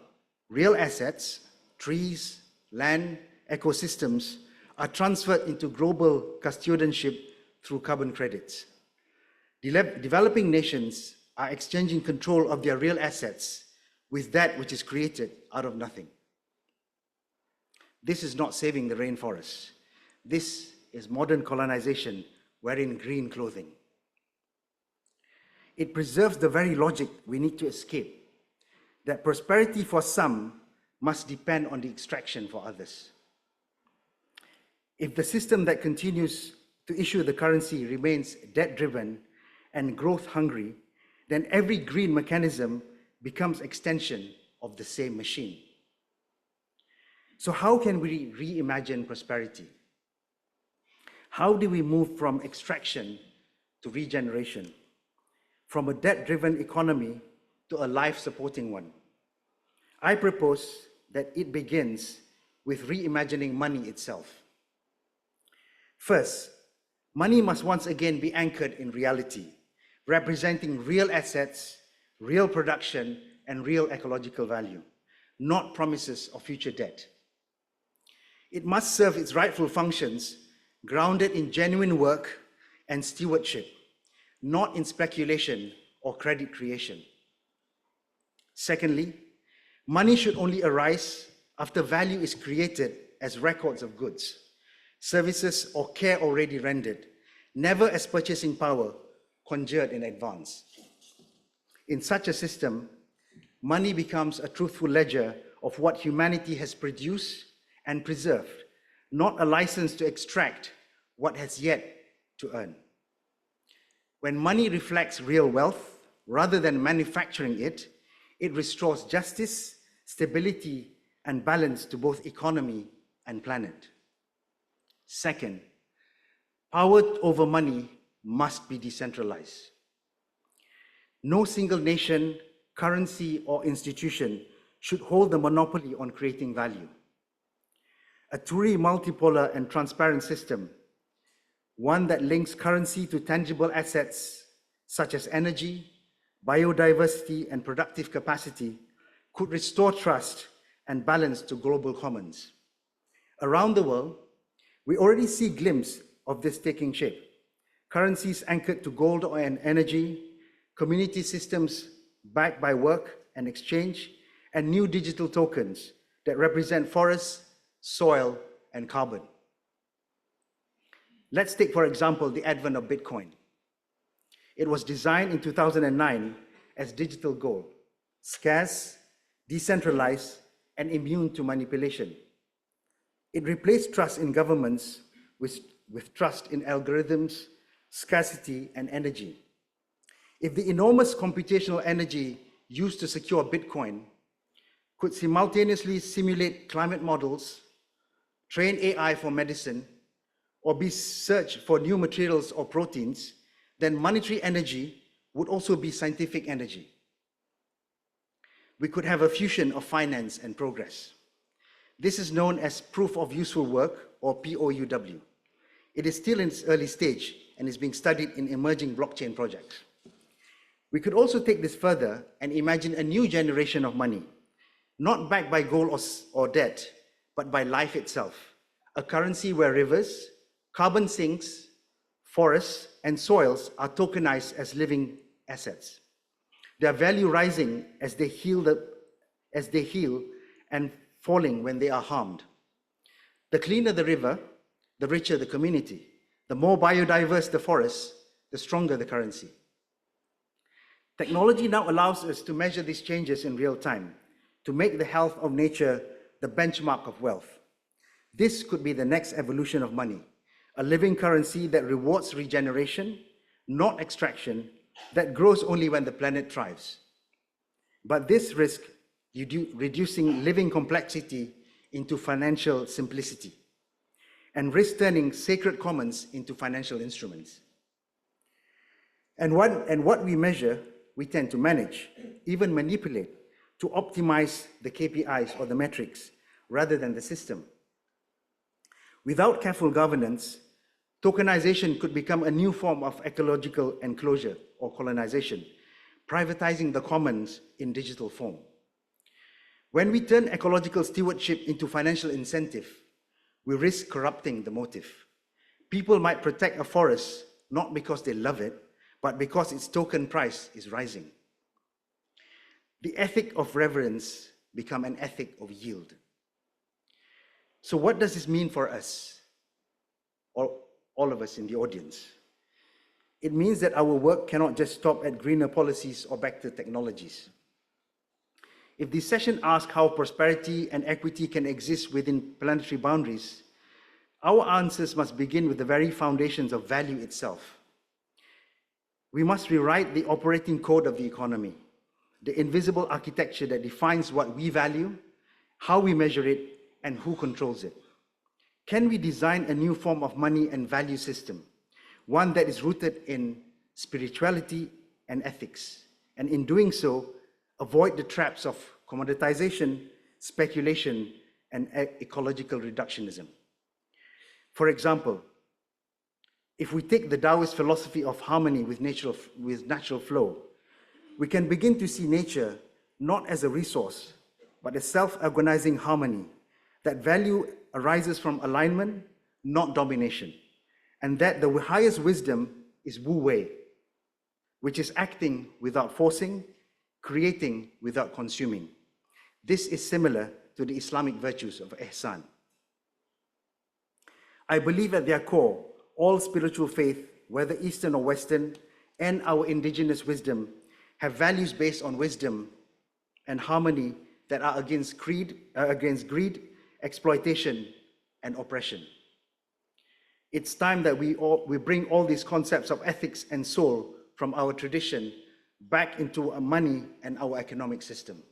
S6: real assets, trees, land, ecosystems are transferred into global custodianship through carbon credits. Developing nations are exchanging control of their real assets with that which is created out of nothing. This is not saving the rainforests. This is modern colonization wearing green clothing. It preserves the very logic we need to escape, that prosperity for some must depend on the extraction for others. If the system that continues to issue the currency remains debt-driven and growth-hungry, then every green mechanism becomes extension of the same machine. So how can we reimagine prosperity? How do we move from extraction to regeneration? From a debt-driven economy to a life-supporting one? I propose that it begins with reimagining money itself. First, money must once again be anchored in reality, representing real assets, real production, and real ecological value, not promises of future debt. It must serve its rightful functions, grounded in genuine work and stewardship, not in speculation or credit creation. Secondly, money should only arise after value is created as records of goods, services, or care already rendered, never as purchasing power conjured in advance. In such a system, money becomes a truthful ledger of what humanity has produced and preserved, not a license to extract what has yet to earn. When money reflects real wealth, rather than manufacturing it, it restores justice, stability, and balance to both economy and planet. Second, power over money must be decentralized. No single nation, currency, or institution should hold the monopoly on creating value. A truly multipolar and transparent system, one that links currency to tangible assets such as energy, biodiversity, and productive capacity, could restore trust and balance to global commons. Around the world, we already see glimpses of this taking shape. Currencies anchored to gold and energy, community systems backed by work and exchange, and new digital tokens that represent forests, soil, and carbon. Let's take, for example, the advent of Bitcoin. It was designed in 2009 as digital gold, scarce, decentralized, and immune to manipulation. It replaced trust in governments with trust in algorithms, scarcity, and energy. If the enormous computational energy used to secure Bitcoin could simultaneously simulate climate models, train AI for medicine, or be searched for new materials or proteins, then monetary energy would also be scientific energy. We could have a fusion of finance and progress. This is known as proof of useful work, or POUW. It is still in its early stage and is being studied in emerging blockchain projects. We could also take this further and imagine a new generation of money, not backed by gold or debt, but by life itself, a currency where rivers, carbon sinks, forests, and soils are tokenized as living assets. Their value rising as they heal and falling when they are harmed. The cleaner the river, the richer the community. The more biodiverse the forest, the stronger the currency. Technology now allows us to measure these changes in real time, to make the health of nature the benchmark of wealth. This could be the next evolution of money, a living currency that rewards regeneration, not extraction, that grows only when the planet thrives. But this risks reducing living complexity into financial simplicity, and risk turning sacred commons into financial instruments. And what we measure, we tend to manage, even manipulate, to optimize the KPIs or the metrics, rather than the system. Without careful governance, tokenization could become a new form of ecological enclosure or colonization, privatizing the commons in digital form. When we turn ecological stewardship into financial incentive, we risk corrupting the motive. People might protect a forest not because they love it, but because its token price is rising. The ethic of reverence become an ethic of yield. So what does this mean for us, or all of us in the audience? It means that our work cannot just stop at greener policies or better technologies. If the session asks how prosperity and equity can exist within planetary boundaries, our answers must begin with the very foundations of value itself. We must rewrite the operating code of the economy, the invisible architecture that defines what we value, how we measure it, and who controls it. Can we design a new form of money and value system, one that is rooted in spirituality and ethics, and in doing so, avoid the traps of commoditization, speculation, and ecological reductionism? For example, if we take the Taoist philosophy of harmony with natural flow, we can begin to see nature not as a resource, but a self-organizing harmony. That value arises from alignment, not domination, and that the highest wisdom is Wu Wei, which is acting without forcing, creating without consuming. This is similar to the Islamic virtues of Ihsan. I believe at their core, all spiritual faith, whether Eastern or Western, and our indigenous wisdom have values based on wisdom and harmony that are against greed, exploitation, and oppression. It's time that we bring all these concepts of ethics and soul from our tradition back into money and our economic system.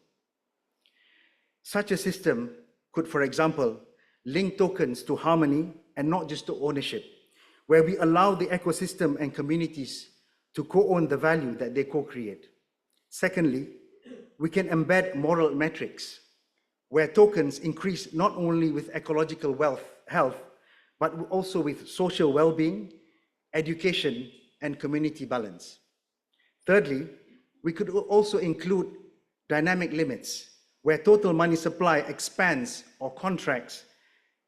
S6: Such a system could, for example, link tokens to harmony and not just to ownership, where we allow the ecosystem and communities to co-own the value that they co-create. Secondly, we can embed moral metrics, where tokens increase not only with ecological health, but also with social well-being, education, and community balance. Thirdly, we could also include dynamic limits, where total money supply expands or contracts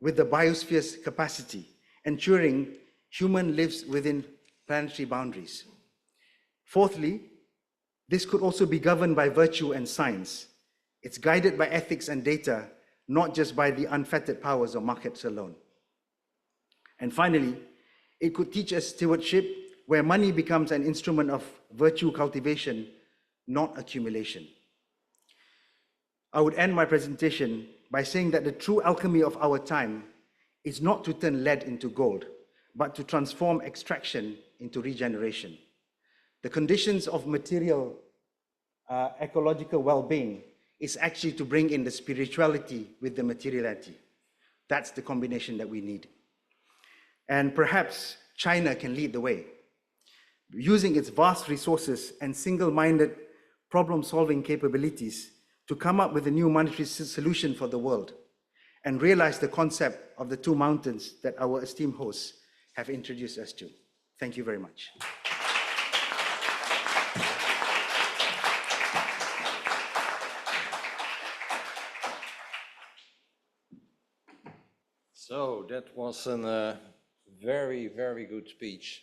S6: with the biosphere's capacity, ensuring human lives within planetary boundaries. Fourthly, this could also be governed by virtue and science. It's guided by ethics and data, not just by the unfettered powers of markets alone. And finally, it could teach us stewardship, where money becomes an instrument of virtue cultivation, not accumulation. I would end my presentation by saying that the true alchemy of our time is not to turn lead into gold, but to transform extraction into regeneration. The conditions of material ecological well-being is actually to bring in the spirituality with the materiality. That's the combination that we need. And perhaps China can lead the way, using its vast resources and single-minded problem-solving capabilities to come up with a new monetary solution for the world and realize the concept of the two mountains that our esteemed hosts have introduced us to. Thank you very much.
S3: So that was a very, very good speech.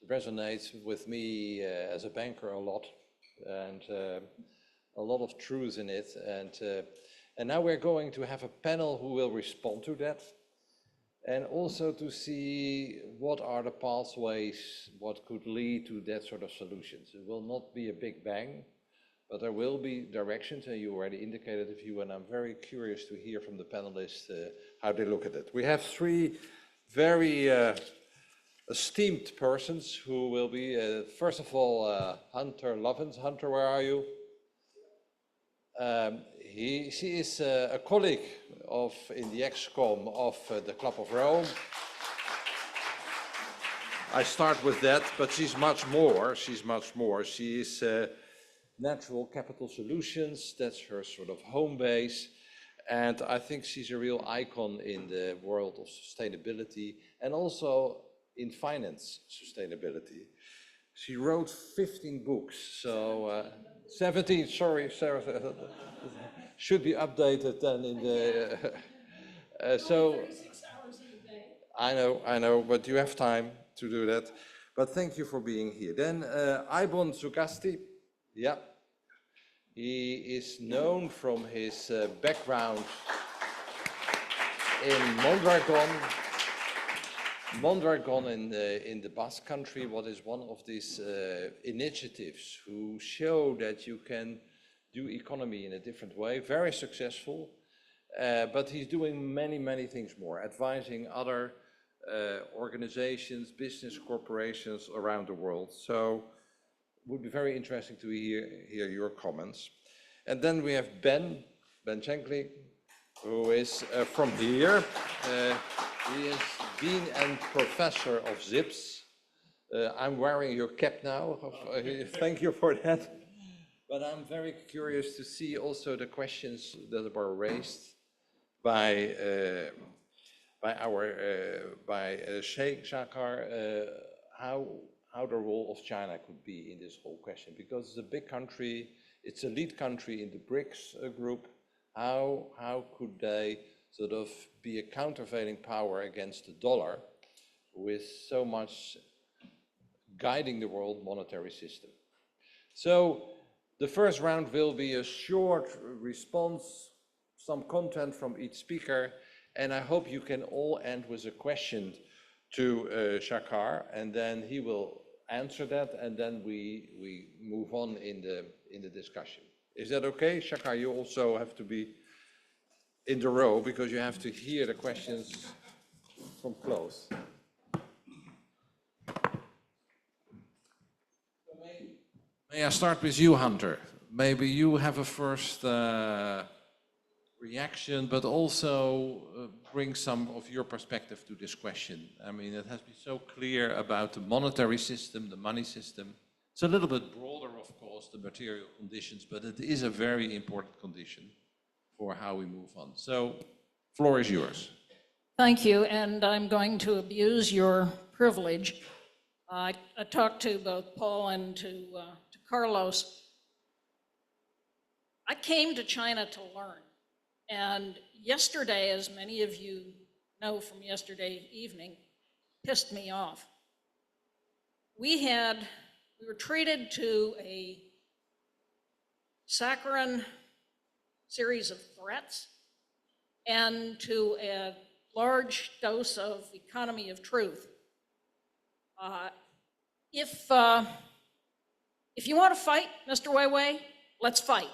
S3: It resonates with me as a banker a lot, and a lot of truth in it. And now we're going to have a panel who will respond to that, and also to see what are the pathways, what could lead to that sort of solutions. It will not be a big bang, but there will be directions, and you already indicated a few, and I'm very curious to hear from the panelists how they look at it. We have three very esteemed persons who will be, first of all, Hunter Lovins. Hunter, where are you? She is a colleague in the ExCom of the Club of Rome. I start with that, but she's much more. She is Natural Capital Solutions. That's her sort of home base. And I think she's a real icon in the world of sustainability and also in finance sustainability. She wrote 15 books, so 17, sorry, Sarah, should be updated then in the, so I know, but you have time to do that. But thank you for being here. Then Ibon Sugasti, yeah. He is known from his background in Mondragon in the Basque Country, what is one of these initiatives who show that you can do economy in a different way, very successful, but he's doing many things more, advising other organizations, business corporations around the world. So it would be very interesting to hear your comments. And then we have Ben Shankly, who is from here. He is Dean and Professor of ZIPS. I'm wearing your cap now. Thank you for that. But I'm very curious to see also the questions that were raised by Sheikh Shakar, how the role of China could be in this whole question, because it's a big country, it's a lead country in the BRICS group. How could they sort of be a countervailing power against the dollar with so much guiding the world monetary system? So the first round will be a short response, some content from each speaker, and I hope you can all end with a question to Shakar, and then he will answer that, and then we move on in the discussion. Is that okay? Shakar, you also have to be in the row because you have to hear the questions from close. May I start with you, Hunter? Maybe you have a first reaction, but also bring some of your perspective to this question. I mean, it has been so clear about the monetary system, the money system. It's a little bit broader, of course, the material conditions, but it is a very important condition for how we move on. So, floor is yours.
S7: Thank you, and I'm going to abuse your privilege. I talked to both Paul and to Carlos. I came to China to learn, and yesterday, as many of you know from yesterday evening, pissed me off. We were treated to a saccharine series of threats and to a large dose of economy of truth. If you want to fight, Mr. Weiwei, let's fight.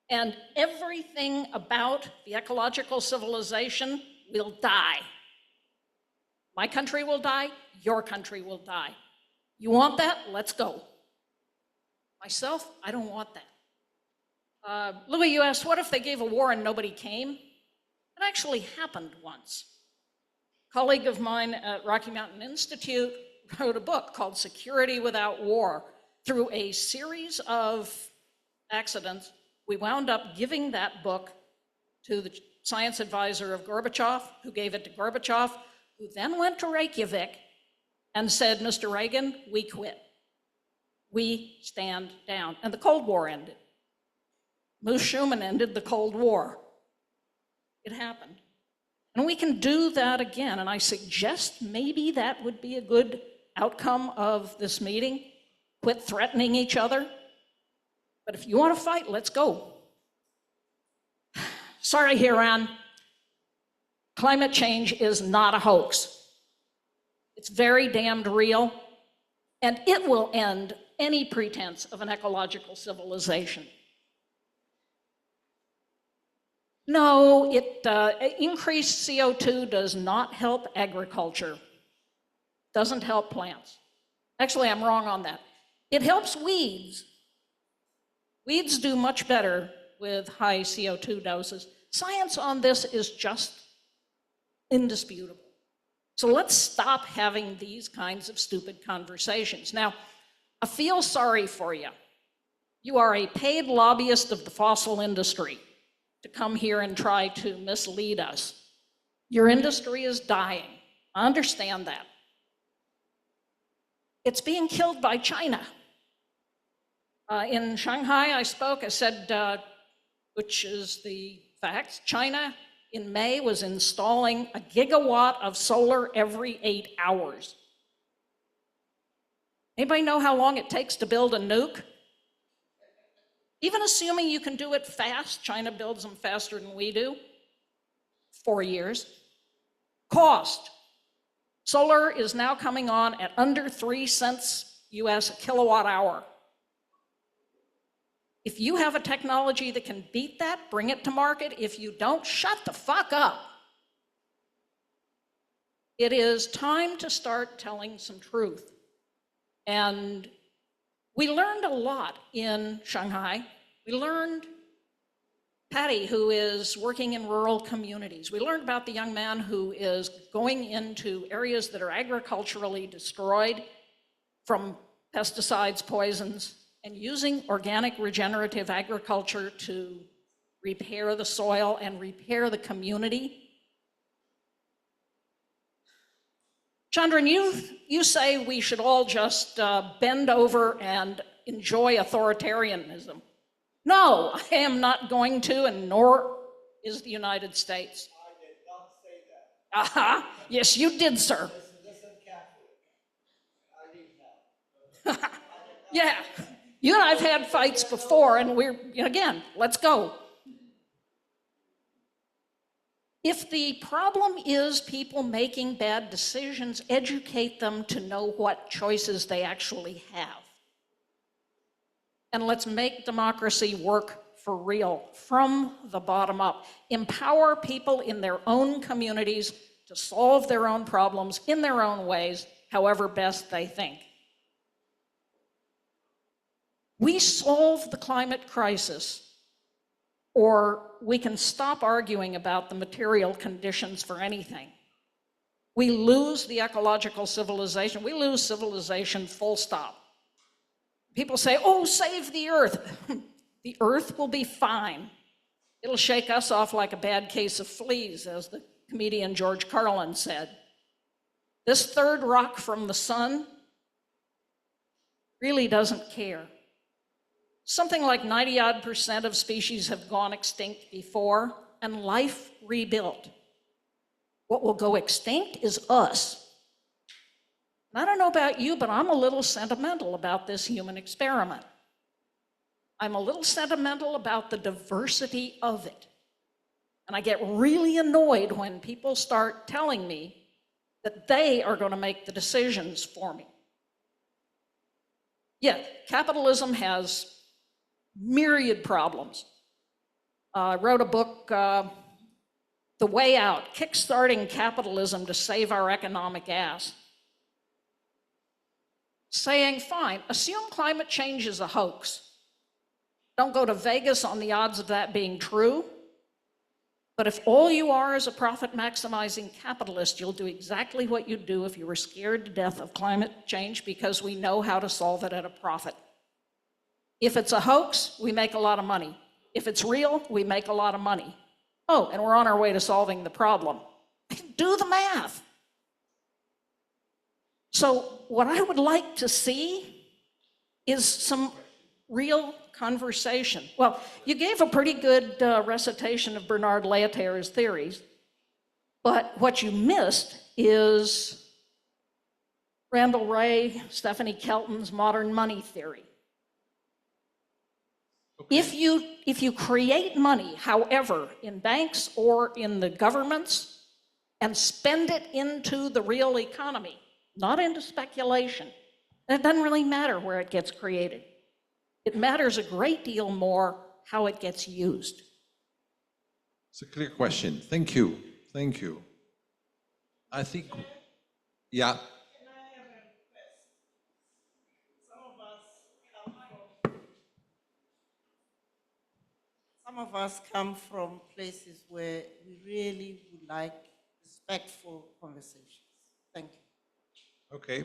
S7: And everything about the ecological civilization will die. My country will die, your country will die. You want that? Let's go. Myself, I don't want that. Louis, you asked, what if they gave a war and nobody came? It actually happened once. A colleague of mine at Rocky Mountain Institute wrote a book called Security Without War. Through a series of accidents, we wound up giving that book to the science advisor of Gorbachev, who gave it to Gorbachev, who then went to Reykjavik and said, Mr. Reagan, we quit. We stand down. And the Cold War ended. Moose Schuman ended the Cold War. It happened. And we can do that again. And I suggest maybe that would be a good outcome of this meeting. Quit threatening each other. But if you want to fight, let's go. Sorry, Hiran. Climate change is not a hoax. It's very damned real, and it will end any pretense of an ecological civilization. No, increased CO2 does not help agriculture, doesn't help plants. Actually, I'm wrong on that. It helps weeds. Weeds do much better with high CO2 doses. Science on this is just indisputable. So let's stop having these kinds of stupid conversations. Now, I feel sorry for you. You are a paid lobbyist of the fossil industry to come here and try to mislead us. Your industry is dying. I understand that. It's being killed by China. In Shanghai, I spoke, I said, which is the facts, China in May was installing a gigawatt of solar every 8 hours. Anybody know how long it takes to build a nuke? Even assuming you can do it fast, China builds them faster than we do, 4 years. Cost. Solar is now coming on at under 3 cents US a kilowatt hour. If you have a technology that can beat that, bring it to market. If you don't, shut the fuck up. It is time to start telling some truth. And we learned a lot in Shanghai. We learned Patty, who is working in rural communities. We learned about the young man who is going into areas that are agriculturally destroyed from pesticides, poisons, and using organic regenerative agriculture to repair the soil and repair the community. Chandran, you say we should all just bend over and enjoy authoritarianism. No, I am not going to, and nor is the United States.
S2: I did not say that.
S7: Aha, yes, you did, sir.
S2: Listen carefully. I need help.
S7: Yeah, you and I've had fights before, and again, let's go. If the problem is people making bad decisions, educate them to know what choices they actually have. And let's make democracy work for real, from the bottom up. Empower people in their own communities to solve their own problems in their own ways, however best they think. We solve the climate crisis, or we can stop arguing about the material conditions for anything. We lose the ecological civilization. We lose civilization, full stop. People say, oh, save the earth. The earth will be fine. It'll shake us off like a bad case of fleas, as the comedian George Carlin said. This third rock from the sun really doesn't care. Something like 90-odd% of species have gone extinct before, and life rebuilt. What will go extinct is us. And I don't know about you, but I'm a little sentimental about this human experiment. I'm a little sentimental about the diversity of it. And I get really annoyed when people start telling me that they are going to make the decisions for me. Yeah, capitalism has myriad problems. I wrote a book, The Way Out, Kickstarting Capitalism to Save Our Economic Ass. Saying, fine, assume climate change is a hoax. Don't go to Vegas on the odds of that being true. But if all you are is a profit-maximizing capitalist, you'll do exactly what you'd do if you were scared to death of climate change, because we know how to solve it at a profit. If it's a hoax, we make a lot of money. If it's real, we make a lot of money. Oh, and we're on our way to solving the problem. Do the math. So what I would like to see is some real conversation. Well, you gave a pretty good recitation of Bernard Lietaer's theories, but what you missed is Randall Wray, Stephanie Kelton's modern money theory. Okay. If you create money, however, in banks or in the governments, and spend it into the real economy, not into speculation, it doesn't really matter where it gets created. It matters a great deal more how it gets used.
S3: It's a clear question. Thank you. Thank you. I think, yeah.
S8: Can I have a request? Some of us come from places where we really would like respectful conversations. Thank you.
S3: Okay.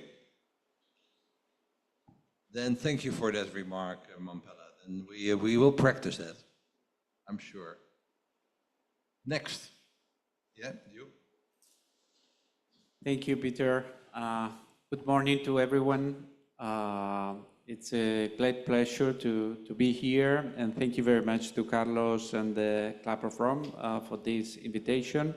S3: Then thank you for that remark, Mampela. And we will practice that, I'm sure. Next. Yeah, you.
S9: Thank you, Peter. Good morning to everyone. It's a great pleasure to be here, and thank you very much to Carlos and the Club of Rome for this invitation.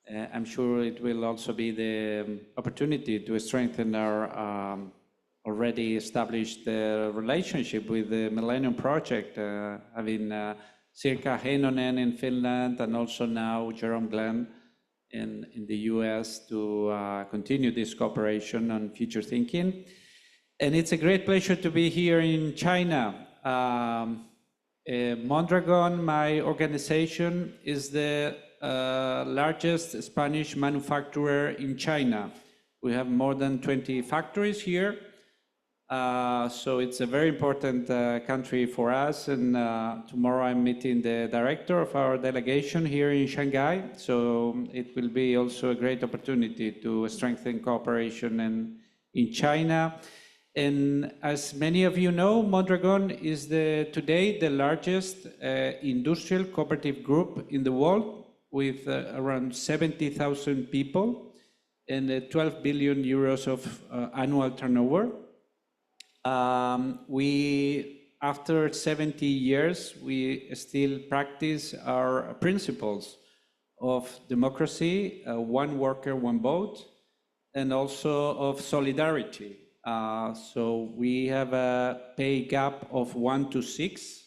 S9: I'm sure it will also be the opportunity to strengthen our already established relationship with the Millennium Project, having Sirkka Heinonen in Finland and also now Jerome Glenn in the US to continue this cooperation on future thinking. And it's a great pleasure to be here in China. Mondragon, my organization, is the largest Spanish manufacturer in China. We have more than 20 factories here. So it's a very important country for us. And tomorrow I'm meeting the director of our delegation here in Shanghai. So it will be also a great opportunity to strengthen cooperation in China. And as many of you know, Mondragon is today the largest industrial cooperative group in the world, with around 70,000 people and 12 billion euros of annual turnover. After 70 years, we still practice our principles of democracy, one worker, one vote, and also of solidarity. So we have a pay gap of 1 to 6.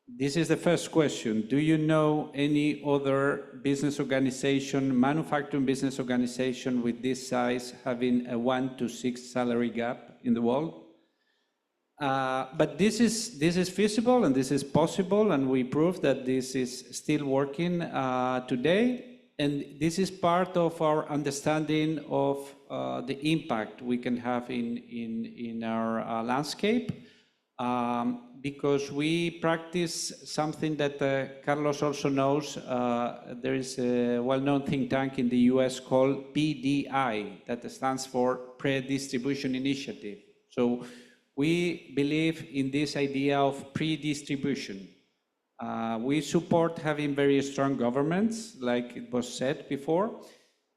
S9: This is the first question. Do you know any other business organization, manufacturing business organization with this size having a 1 to 6 salary gap in the world? But this is feasible and this is possible, and we prove that this is still working today. And this is part of our understanding of the impact we can have in our landscape, because we practice something that Carlos also knows. There is a well-known think tank in the US called PDI, that stands for Pre-Distribution Initiative. So we believe in this idea of pre-distribution. We support having very strong governments, like it was said before,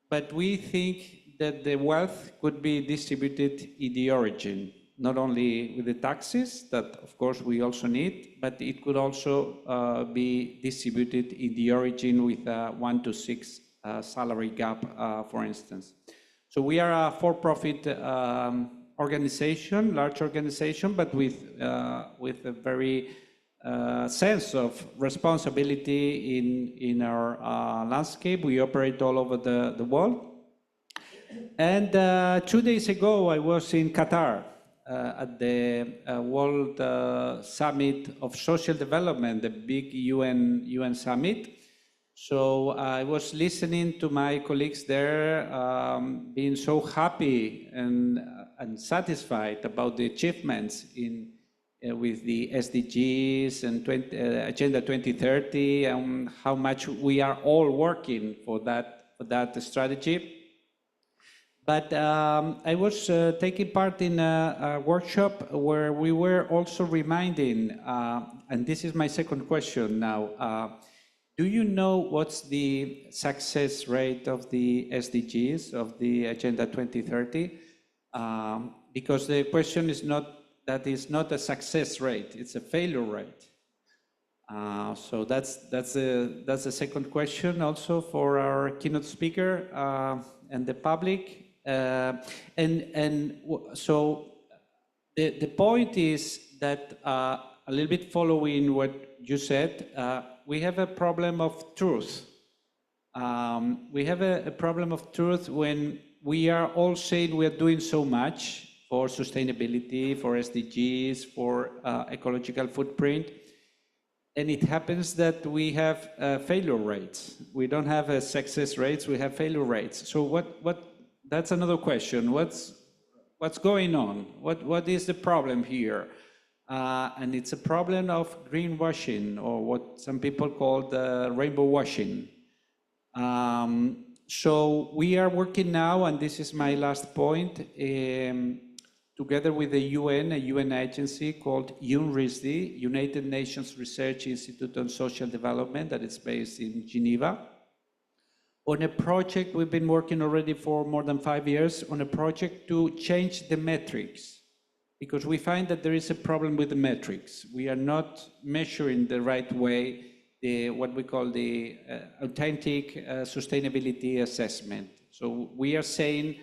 S9: but we think that the wealth could be distributed in the origin, not only with the taxes, that of course we also need, but it could also be distributed in the origin with a 1 to 6 salary gap, for instance. So we are a for-profit organization, large organization, but with a very sense of responsibility in our landscape. We operate all over the world. And 2 days ago, I was in Qatar at the World Summit of Social Development, the big UN summit. So I was listening to my colleagues there, being so happy and satisfied about the achievements with the SDGs and Agenda 2030, and how much we are all working for that strategy. But I was taking part in a workshop where we were also reminding, and this is my second question now, do you know what's the success rate of the SDGs, of the Agenda 2030? Because the question is not, that is not a success rate, it's a failure rate. So that's the second question also for our keynote speaker and the public. So the point is that, a little bit following what you said, we have a problem of truth. We have a problem of truth when we are all saying we are doing so much for sustainability, for SDGs, for ecological footprint, and it happens that we have failure rates. We don't have success rates, we have failure rates. So that's another question. What's going on? What is the problem here? And it's a problem of greenwashing, or what some people call the rainbow washing. So we are working now, and this is my last point, together with the UN, a UN agency called UNRISD, United Nations Research Institute on Social Development, that is based in Geneva. on a project. We've been working already for more than 5 years on a project to change the metrics, because we find that there is a problem with the metrics. We are not measuring the right way what we call the authentic sustainability assessment. So we are saying,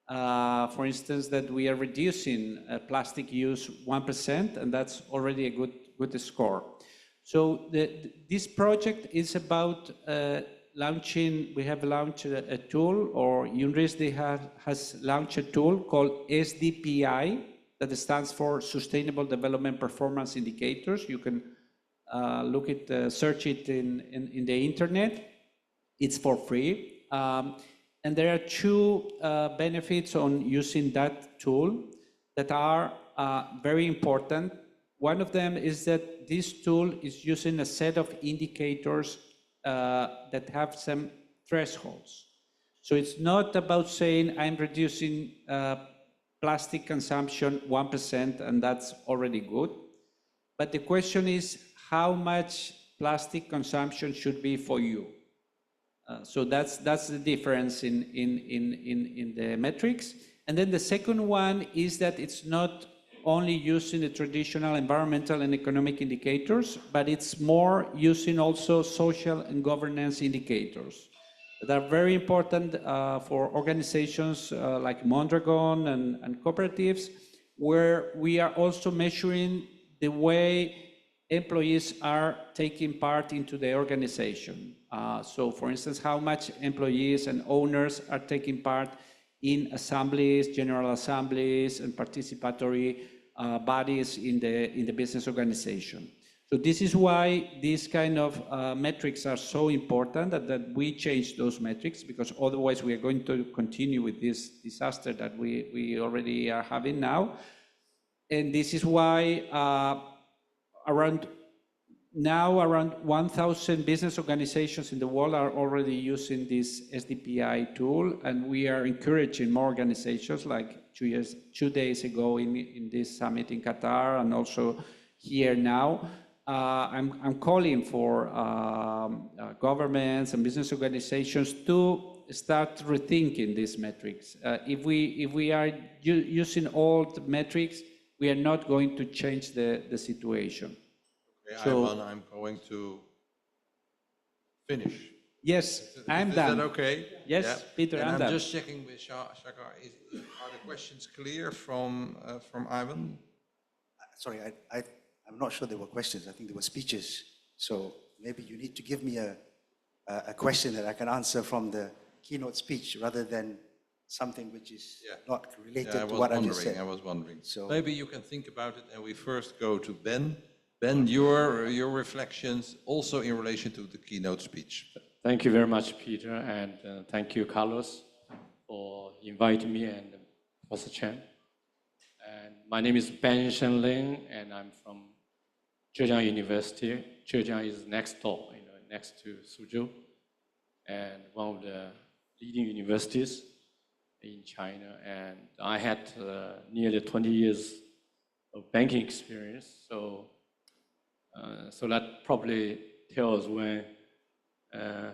S9: for instance, that we are reducing plastic use 1%, and that's already a good score. So this project is about launching. We have launched a tool, or UNRISD has launched a tool called SDPI, that stands for Sustainable Development Performance Indicators. You can search it in the internet. It's for free. And there are two benefits on using that tool that are very important. One of them is that this tool is using a set of indicators that have some thresholds. So it's not about saying I'm reducing plastic consumption 1%, and that's already good. But the question is, how much plastic consumption should be for you? So that's the difference in the metrics. And then the second one is that it's not only using the traditional environmental and economic indicators, but it's more using also social and governance indicators that are very important for organizations like Mondragon and cooperatives, where we are also measuring the way employees are taking part into the organization. So for instance, how much employees and owners are taking part in assemblies, general assemblies, and participatory bodies in the business organization. So this is why these kind of metrics are so important, that we change those metrics, because otherwise we are going to continue with this disaster that we already are having now. And this is why around 1,000 business organizations in the world are already using this SDPI tool, and we are encouraging more organizations, like 2 days ago in this summit in Qatar, and also here now. I'm calling for governments and business organizations to start rethinking these metrics. If we are using old metrics, we are not going to change the situation.
S3: Okay,
S9: So,
S3: Ivan, I'm going to finish.
S9: Yes, I'm done.
S3: Is that okay?
S9: Yes,
S3: Yeah.
S9: Peter,
S3: And
S9: I'm
S3: I'm
S9: done.
S3: just checking with Shakar. Are the questions clear from Ivan?
S6: Sorry, I'm not sure there were questions. I think there were speeches. So maybe you need to give me a question that I can answer from the keynote speech, rather than something which is not related to what I just said.
S3: I was wondering.
S6: So
S3: maybe you can think about it, and we first go to Ben. Ben, your reflections also in relation to the keynote speech.
S10: Thank you very much, Peter, and thank you, Carlos, for inviting me, and Professor Chen. And my name is Ben Shenling, and I'm from Zhejiang University. Zhejiang is next door, next to Suzhou, and one of the leading universities in China. And I had nearly 20 years of banking experience, so that probably tells when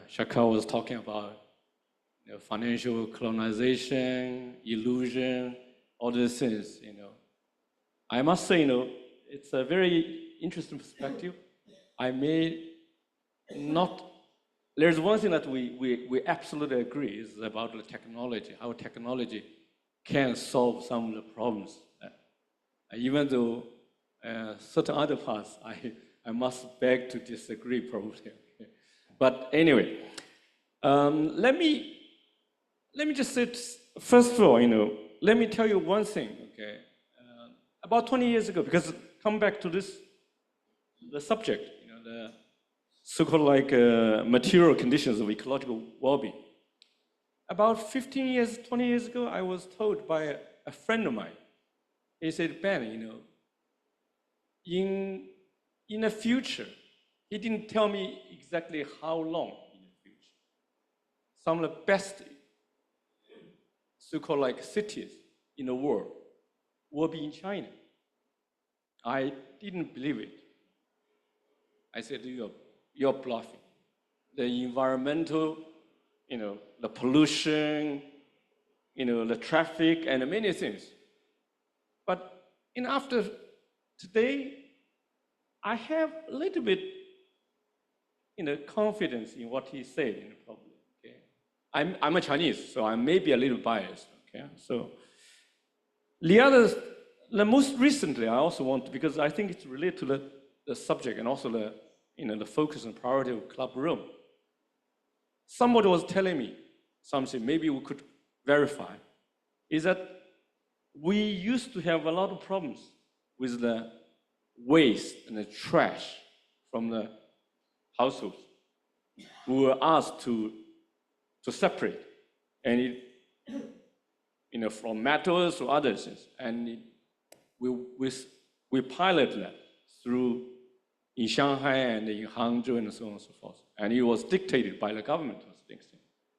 S10: Shakar was talking about financial colonization, illusion, all these things. I must say, it's a very interesting perspective. I may not. There's one thing that we absolutely agree is about the technology, how technology can solve some of the problems. Even though certain other parts, I must beg to disagree probably. But anyway, let me just say, first of all, let me tell you one thing, okay? About 20 years ago, because come back to the subject, the so-called material conditions of ecological well-being. About 15 years, 20 years ago, I was told by a friend of mine. He said, Ben, in the future, he didn't tell me exactly how long in the future, some of the best so-called cities in the world will be in China. I didn't believe it. I said, you're bluffing. The environmental the pollution, the traffic and many things. But after today, I have a little bit, confidence in what he said, probably. Okay? I'm a Chinese, so I may be a little biased. Okay, so the most recently, I also want to, because I think it's related to the subject and also the focus and priority of Club Room. Somebody was telling me something, maybe we could verify, is that we used to have a lot of problems with the waste and the trash from the households. We were asked to separate, and from metals to other things, and we piloted that through in Shanghai and in Hangzhou and so on and so forth. And it was dictated by the government.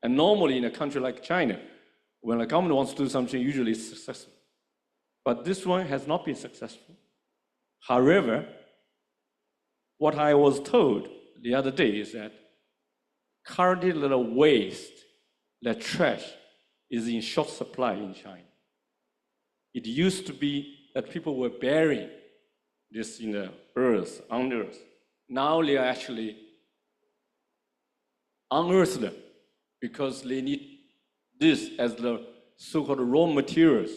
S10: And normally in a country like China, when the government wants to do something, usually it's successful. But this one has not been successful. However, what I was told the other day is that currently the waste, the trash, is in short supply in China. It used to be that people were burying this in the earth, under earth. Now they are actually unearthed them because they need this as the so-called raw materials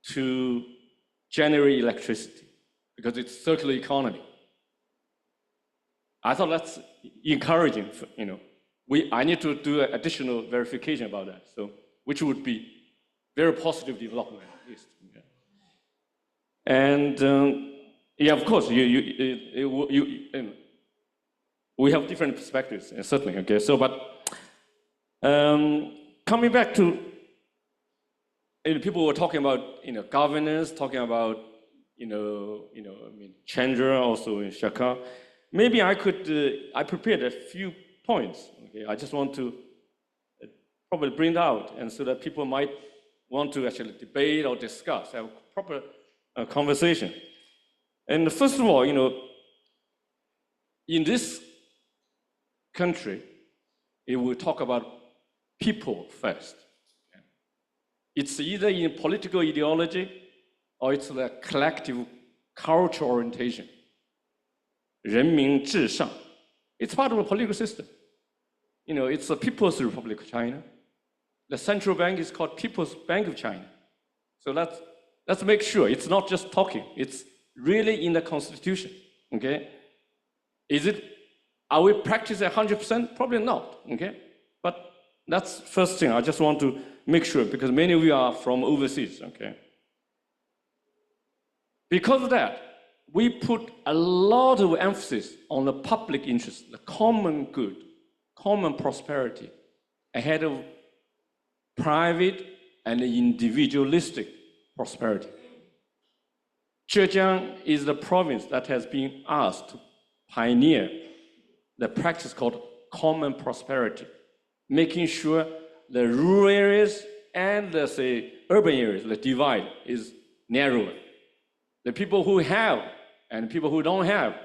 S10: to generate electricity, because it's circular economy. I thought that's encouraging. I need to do additional verification about that. So, which would be very positive development at least. Yeah. And yeah, of course, we have different perspectives, certainly. Okay, so but coming back to people were talking about governance, talking about Chandra also in Shaka. Maybe I could. I prepared a few points. Okay, I just want to probably bring it out, and so that people might want to actually debate or discuss, have a proper conversation. And first of all, in this country, it will talk about people first. It's either in political ideology or it's the collective cultural orientation. 人民至上. It's part of a political system. It's the People's Republic of China. The central bank is called People's Bank of China. So let's make sure it's not just talking. It's really in the constitution. Okay? Are we practicing 100%? Probably not. Okay? But that's the first thing. I just want to make sure, because many of you are from overseas. Okay? Because of that, we put a lot of emphasis on the public interest, the common good, common prosperity, ahead of private and individualistic prosperity. Zhejiang is the province that has been asked to pioneer the practice called common prosperity, making sure the rural areas and the, urban areas, the divide is narrower. The people who have and people who don't have,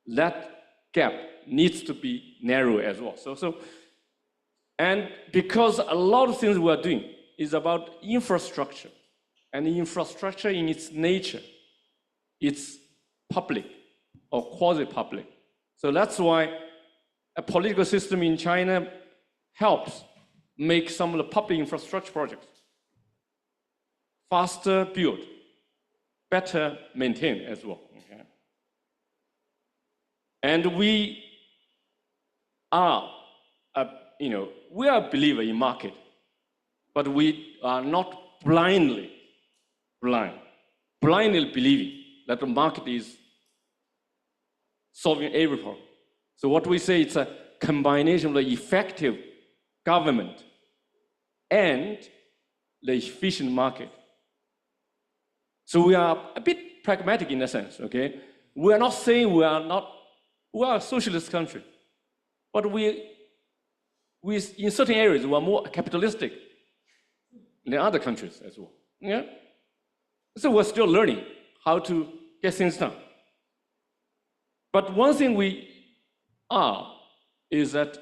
S10: that gap needs to be narrow as well. And because a lot of things we are doing is about infrastructure, and the infrastructure in its nature, it's public or quasi-public. So that's why a political system in China helps make some of the public infrastructure projects faster built, better maintained as well. Okay? And we are we are a believer in market, but we are not blindly believing that the market is solving every problem. So what we say, it's a combination of the effective government and the efficient market. So we are a bit pragmatic in a sense, okay? We are not saying we are a socialist country, but we in certain areas, we are more capitalistic than other countries as well. Yeah? So we're still learning how to get things done. But one thing we are is that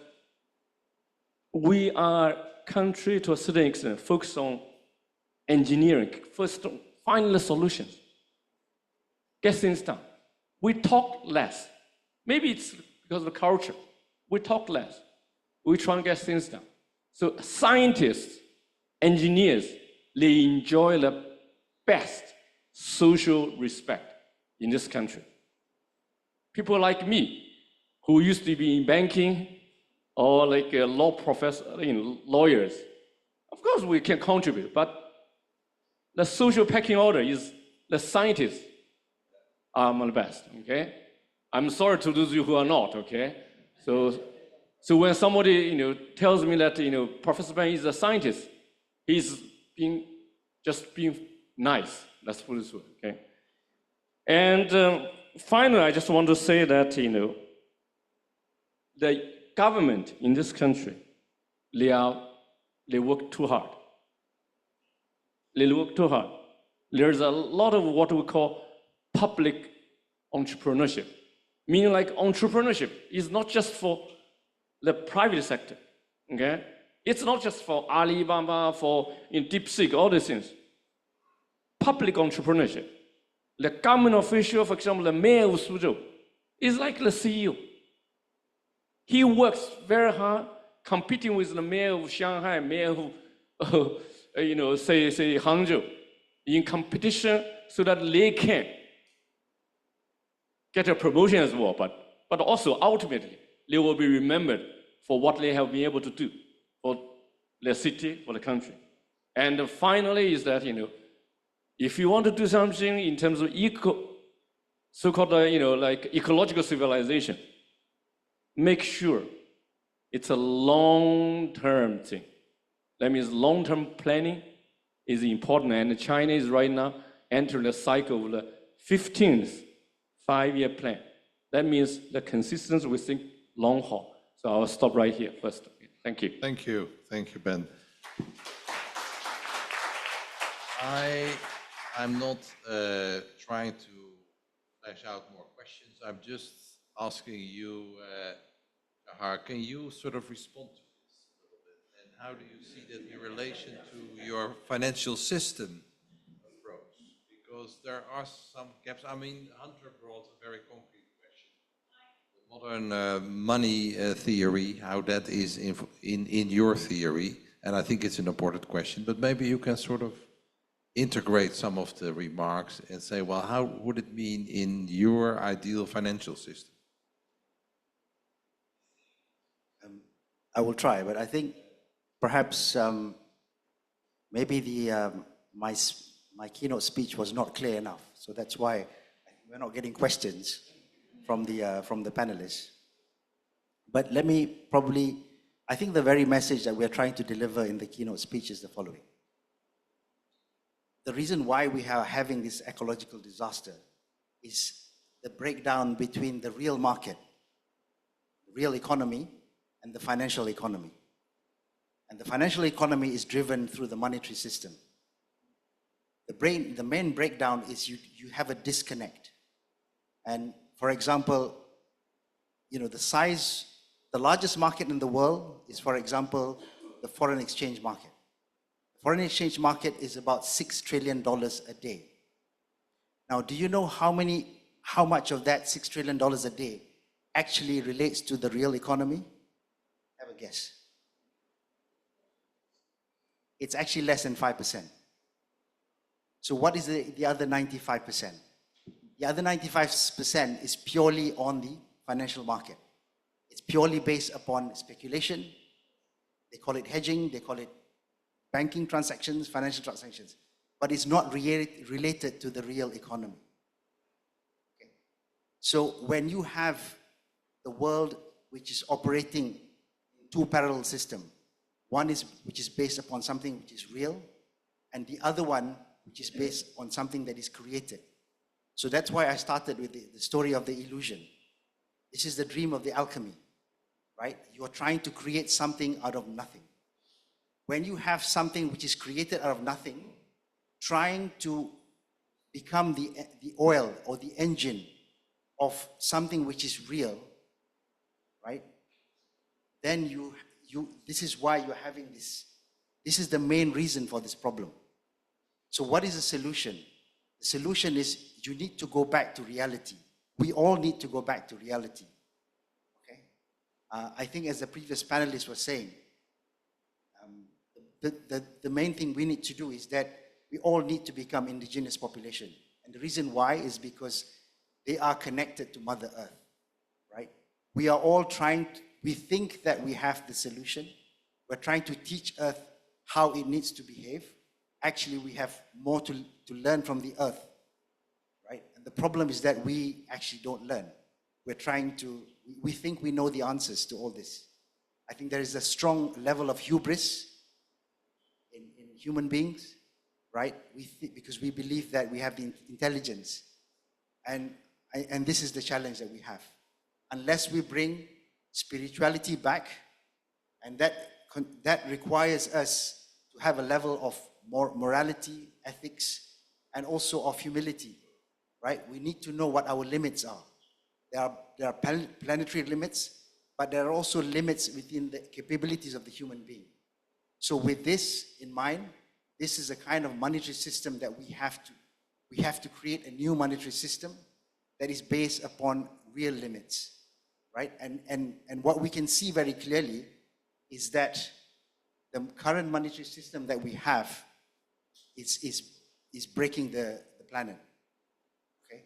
S10: we are country to a certain extent focused on engineering, first find the solutions, get things done. We talk less. Maybe it's because of the culture. We talk less. We try to get things done. So scientists, engineers, they enjoy the best social respect in this country. People like me, who used to be in banking or like a law professor, lawyers, of course we can contribute, but the social pecking order is the scientists are among the best, okay? I'm sorry to those of you who are not, okay? So when somebody tells me that Professor Ben is a scientist, he's just being nice. Let's put it this way, okay? And finally, I just want to say that the government in this country, they work too hard. They work too hard. There's a lot of what we call public entrepreneurship, meaning like entrepreneurship is not just for the private sector, okay? It's not just for Alibaba, for DeepSeek, all these things. Public entrepreneurship. The government official, for example, the mayor of Suzhou, is like the CEO. He works very hard, competing with the mayor of Shanghai, mayor of, say Hangzhou, in competition so that they can get a promotion as well, but also ultimately, they will be remembered for what they have been able to do for the city, for the country. And finally is that, if you want to do something in terms of so-called, like ecological civilization, make sure it's a long-term thing. That means long-term planning is important, and China is right now entering the cycle of the 15th five-year plan. That means the consistency, we think, long haul. So I'll stop right here first. Thank you.
S11: Thank you. Thank you, Ben. I'm not trying to flesh out more questions. I'm just asking you, Shahar, can you sort of respond to this a little bit? And how do you see that in relation to your financial system approach? Because there are some gaps. I mean, Hunter brought a very concrete question. The modern money theory, how that is in your theory. And I think it's an important question, but maybe you can sort of integrate some of the remarks and say, well, how would it mean in your ideal financial system?
S6: I will try, but I think perhaps maybe my keynote speech was not clear enough. So that's why we're not getting questions from the panelists. But let me I think the very message that we're trying to deliver in the keynote speech is the following. The reason why we are having this ecological disaster is the breakdown between the real market, the real economy, and the financial economy. And the financial economy is driven through the monetary system. The main breakdown is you have a disconnect. And for example, the largest market in the world is, for example, the foreign exchange market. Foreign exchange market is about $6 trillion a day. Now, do you know how much of that $6 trillion a day actually relates to the real economy? Have a guess. It's actually less than 5%. So what is the other 95%? The other 95% is purely on the financial market. It's purely based upon speculation. They call it hedging, they call it banking transactions, financial transactions, but it's not related to the real economy. Okay. So when you have the world which is operating in two parallel systems, one which is based upon something which is real, and the other one which is based on something that is created. So that's why I started with the story of the illusion. This is the dream of the alchemy, right? You are trying to create something out of nothing. When you have something which is created out of nothing, trying to become the oil or the engine of something which is real, right? Then this is why you're having this. This is the main reason for this problem. So what is the solution? The solution is you need to go back to reality. We all need to go back to reality. Okay? I think as the previous panelists were saying, the main thing we need to do is that we all need to become indigenous population. And the reason why is because they are connected to Mother Earth, right? We are all we think that we have the solution. We're trying to teach Earth how it needs to behave. Actually, we have more to learn from the Earth, right? And the problem is that we actually don't learn. We think we know the answers to all this. I think there is a strong level of hubris in human beings, right? Because we believe that we have the intelligence. And this is the challenge that we have. Unless we bring spirituality back, and that requires us to have a level of morality, ethics, and also of humility, right? We need to know what our limits are. There are planetary limits, but there are also limits within the capabilities of the human being. So with this in mind, this is a kind of monetary system that we have to create a new monetary system that is based upon real limits, right? And what we can see very clearly is that the current monetary system that we have is breaking the planet, okay?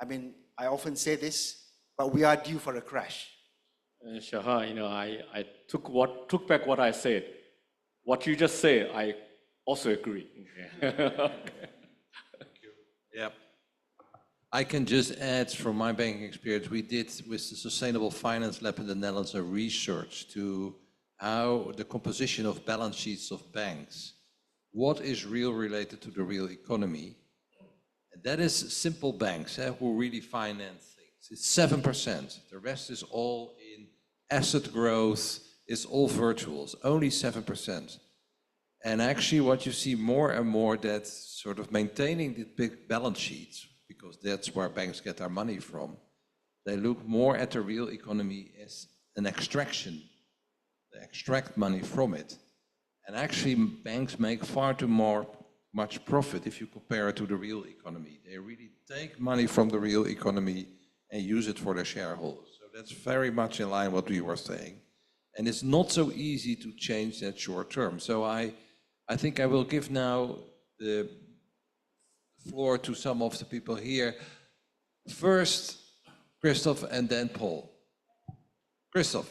S6: I mean, I often say this, but we are due for a crash.
S10: Shahar, I took back what I said. What you just said, I also agree.
S11: Yeah. I can just add from my banking experience, we did with the Sustainable Finance Lab in the Netherlands a research to how the composition of balance sheets of banks, what is real related to the real economy. And that is simple banks who really finance things. It's 7%. The rest is all in asset growth, it's all virtuals, only 7%. And actually what you see more and more that sort of maintaining the big balance sheets, because that's where banks get their money from, they look more at the real economy as an extraction. They extract money from it. And actually banks make far too much profit if you compare it to the real economy. They really take money from the real economy and use it for their shareholders. So that's very much in line with what you were saying. And it's not so easy to change that short term. So I think I will give now the floor to some of the people here. First, Christoph, and then Paul. Christoph.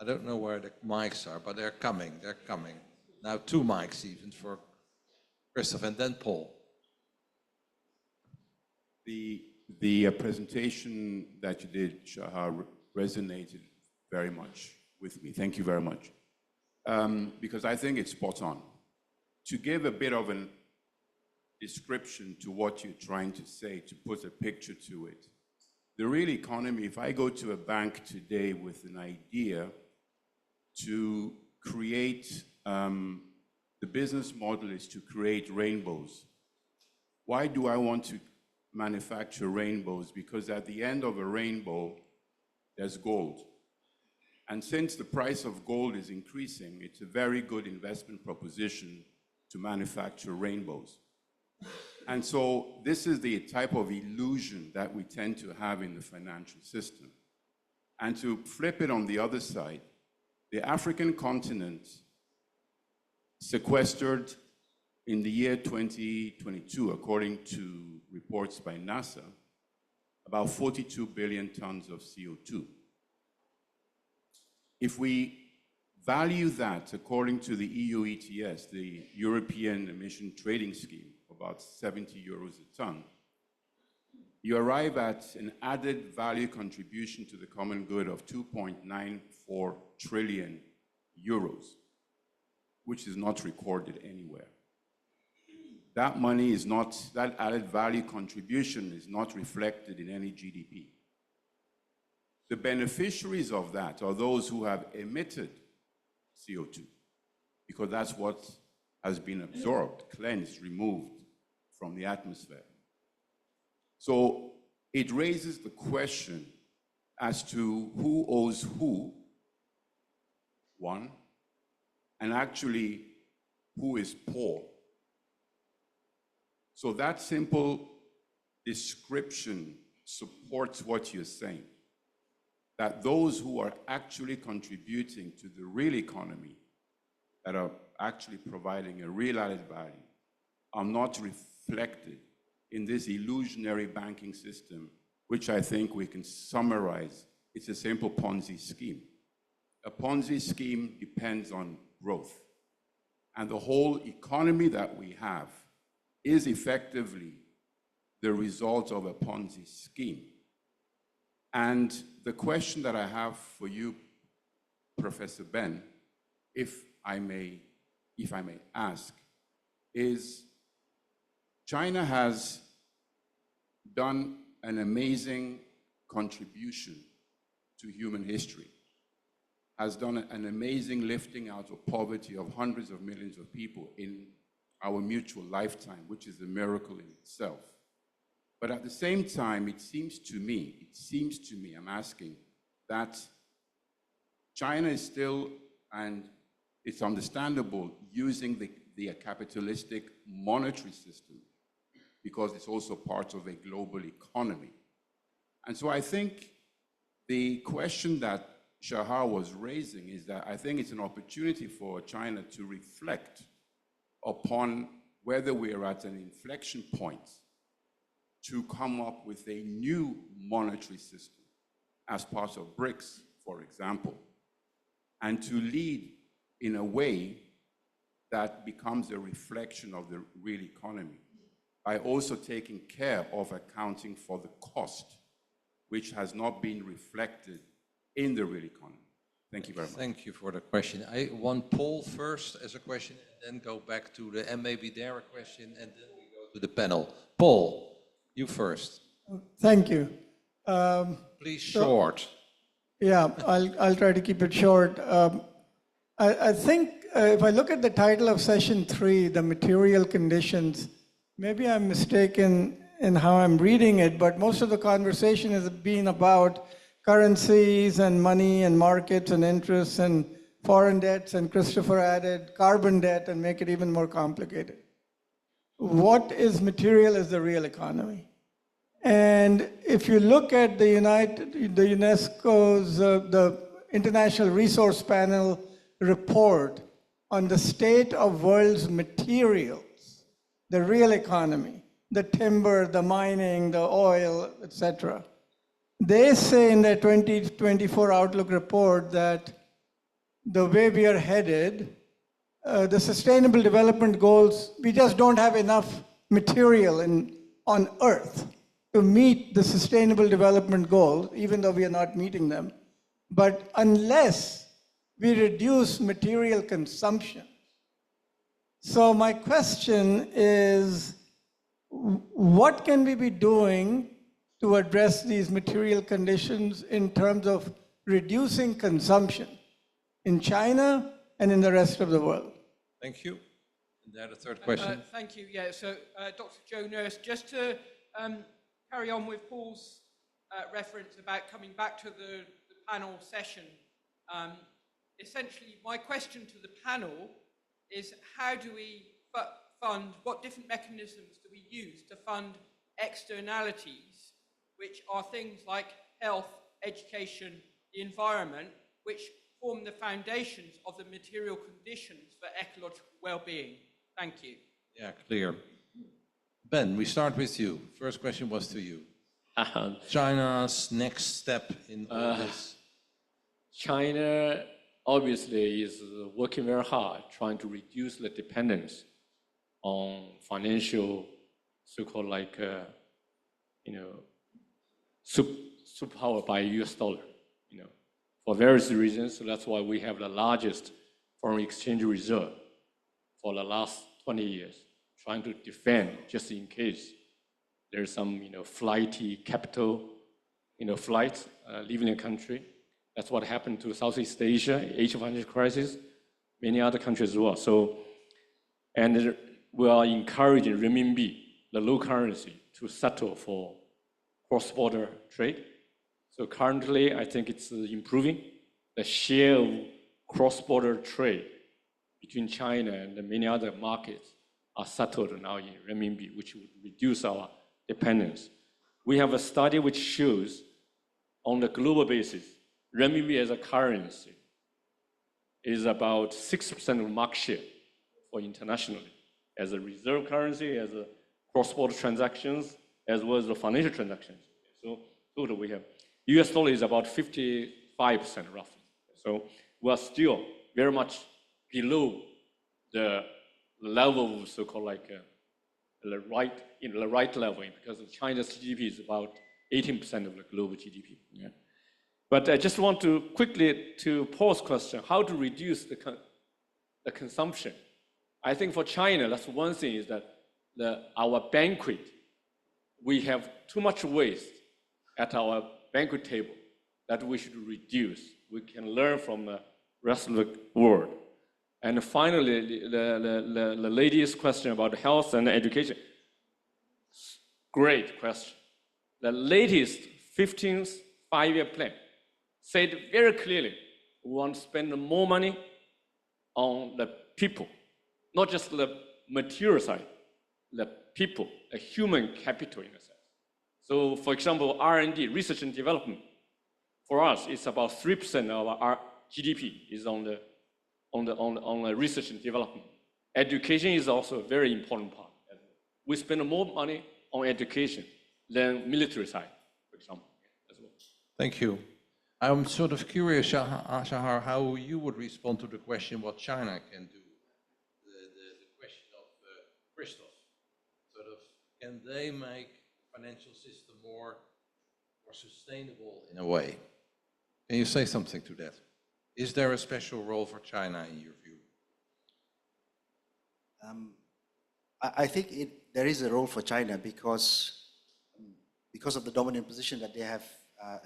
S11: I don't know where the mics are, but they're coming. Now 2 mics even for Christoph, and then Paul.
S12: The presentation that you did, Shahar, resonated very much with me. Thank you very much. Because I think it's spot on. To give a bit of a description to what you're trying to say, to put a picture to it, the real economy, if I go to a bank today with an idea to create, the business model is to create rainbows. Why do I want to manufacture rainbows? Because at the end of a rainbow, there's gold. And since the price of gold is increasing, it's a very good investment proposition to manufacture rainbows. And so this is the type of illusion that we tend to have in the financial system. And to flip it on the other side, the African continent sequestered in the year 2022, according to reports by NASA, about 42 billion tons of CO2. If we value that according to the EU ETS, the European Emission Trading Scheme, about 70 euros a ton, you arrive at an added value contribution to the common good of 2.94 trillion euros, which is not recorded anywhere. That money is not, that added value contribution is not reflected in any GDP. The beneficiaries of that are those who have emitted CO2, because that's what has been absorbed, cleansed, removed from the atmosphere. So it raises the question as to who owes who, one, and actually who is poor. So that simple description supports what you're saying, that those who are actually contributing to the real economy, that are actually providing a real added value, are not reflected in this illusionary banking system, which I think we can summarize. It's a simple Ponzi scheme. A Ponzi scheme depends on growth. And the whole economy that we have is effectively the result of a Ponzi scheme. And the question that I have for you, Professor Ben, if I may ask, is China has done an amazing contribution to human history, has done an amazing lifting out of poverty of hundreds of millions of people in our mutual lifetime, which is a miracle in itself. But at the same time, it seems to me, I'm asking, that China is still, and it's understandable, using the capitalistic monetary system because it's also part of a global economy. And so I think the question that Shahar was raising is that I think it's an opportunity for China to reflect upon whether we are at an inflection point to come up with a new monetary system as part of BRICS, for example, and to lead in a way that becomes a reflection of the real economy by also taking care of accounting for the cost, which has not been reflected in the real economy. Thank you very much.
S3: Thank you for the question. I want Paul first as a question, and then go back to the, and maybe there a question, and then we go to the panel. Paul, you first.
S13: Thank you.
S3: Please short.
S13: Yeah, I'll try to keep it short. I think if I look at the title of session 3, the material conditions, maybe I'm mistaken in how I'm reading it, but most of the conversation has been about currencies and money and markets and interests and foreign debts, and Christopher added carbon debt and make it even more complicated. What is material is the real economy. And if you look at the UNESCO's, the International Resource Panel report on the state of world's materials, the real economy, the timber, the mining, the oil, etc., they say in their 2024 Outlook report that the way we are headed, the Sustainable Development Goals, we just don't have enough material on Earth to meet the Sustainable Development Goals, even though we are not meeting them. But unless we reduce material consumption. So my question is, what can we be doing to address these material conditions in terms of reducing consumption in China and in the rest of the world?
S3: Thank you. And then the third question.
S14: Thank you. Yeah, so Dr. Joe Nurse, just to carry on with Paul's reference about coming back to the panel session, essentially my question to the panel is, how do we fund, what different mechanisms do we use to fund externalities, which are things like health, education, the environment, which form the foundations of the material conditions for ecological well-being? Thank you.
S3: Yeah, clear. Ben, we start with you. First question was to you. China's next step in all this.
S10: China obviously is working very hard trying to reduce the dependence on financial, so-called like, superpower by US dollar, for various reasons. So that's why we have the largest foreign exchange reserve for the last 20 years, trying to defend just in case there's some, flighty capital, flights leaving the country. That's what happened to Southeast Asia, Asian financial crisis, many other countries as well. So, and we are encouraging renminbi, the local currency, to settle for cross-border trade. So currently, I think it's improving. The share of cross-border trade between China and many other markets are settled now in renminbi, which would reduce our dependence. We have a study which shows on the global basis, renminbi as a currency is about 6% of market share for internationally, as a reserve currency, as a cross-border transactions, as well as the financial transactions. So total we have, US dollar is about 55% roughly. So we are still very much below the level of so-called like the right level, because China's GDP is about 18% of the global GDP. Yeah. But I just want to quickly to pose question, how to reduce the consumption. I think for China, that's one thing is that our banquet, we have too much waste at our banquet table that we should reduce. We can learn from the rest of the world. And finally, the lady's question about health and education. Great question. The latest 15th five-year plan said very clearly, we want to spend more money on the people, not just the material side, the people, the human capital in a sense. So for example, R&D, research and development, for us, it's about 3% of our GDP is on the research and development. Education is also a very important part. We spend more money on education than military side, for example, as well.
S11: Thank you. I'm sort of curious, Shahar, how you would respond to the question what China can do. The question of Christoph, sort of, can they make the financial system more sustainable in a way? Can you say something to that? Is there a special role for China in your view?
S6: I think there is a role for China because of the dominant position that they have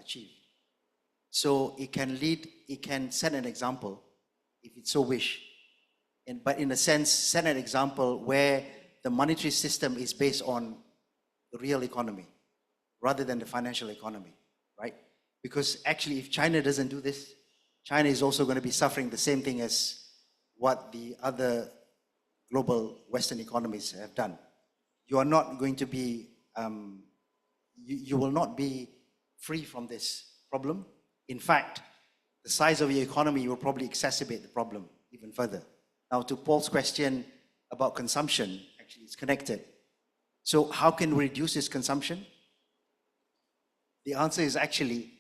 S6: achieved. So it can lead, it can set an example if it so wish, but in a sense set an example where the monetary system is based on the real economy rather than the financial economy, right? Because actually if China doesn't do this, China is also going to be suffering the same thing as what the other global Western economies have done. You are not going to be, you will not be free from this problem. In fact, the size of your economy will probably exacerbate the problem even further. Now to Paul's question about consumption, actually it's connected. So how can we reduce this consumption? The answer is actually,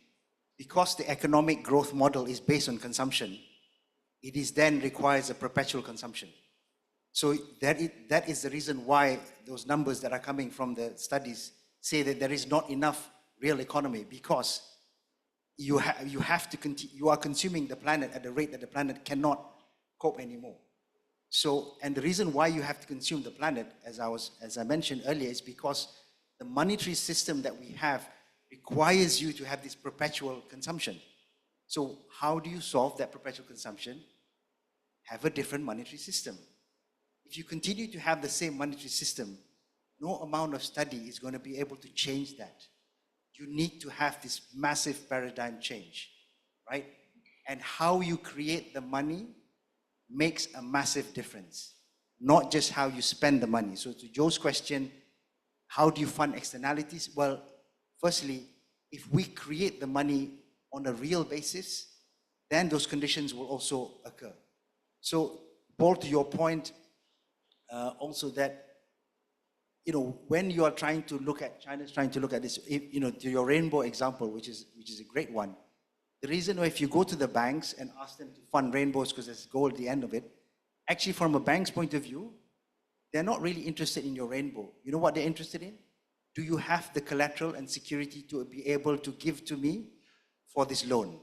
S6: because the economic growth model is based on consumption, it is then requires a perpetual consumption. So that is the reason why those numbers that are coming from the studies say that there is not enough real economy, because you have to continue, you are consuming the planet at a rate that the planet cannot cope anymore. So, and the reason why you have to consume the planet, as I mentioned earlier, is because the monetary system that we have requires you to have this perpetual consumption. So how do you solve that perpetual consumption? Have a different monetary system. If you continue to have the same monetary system, no amount of study is going to be able to change that. You need to have this massive paradigm change, right? And how you create the money makes a massive difference, not just how you spend the money. So to Joe's question, how do you fund externalities? Well, firstly, if we create the money on a real basis, then those conditions will also occur. So Paul, to your point, also that, you know, when you are trying to look at, China's trying to look at this, you know, to your rainbow example, which is a great one. The reason why if you go to the banks and ask them to fund rainbows because there's gold at the end of it, actually from a bank's point of view, they're not really interested in your rainbow. You know what they're interested in? Do you have the collateral and security to be able to give to me for this loan?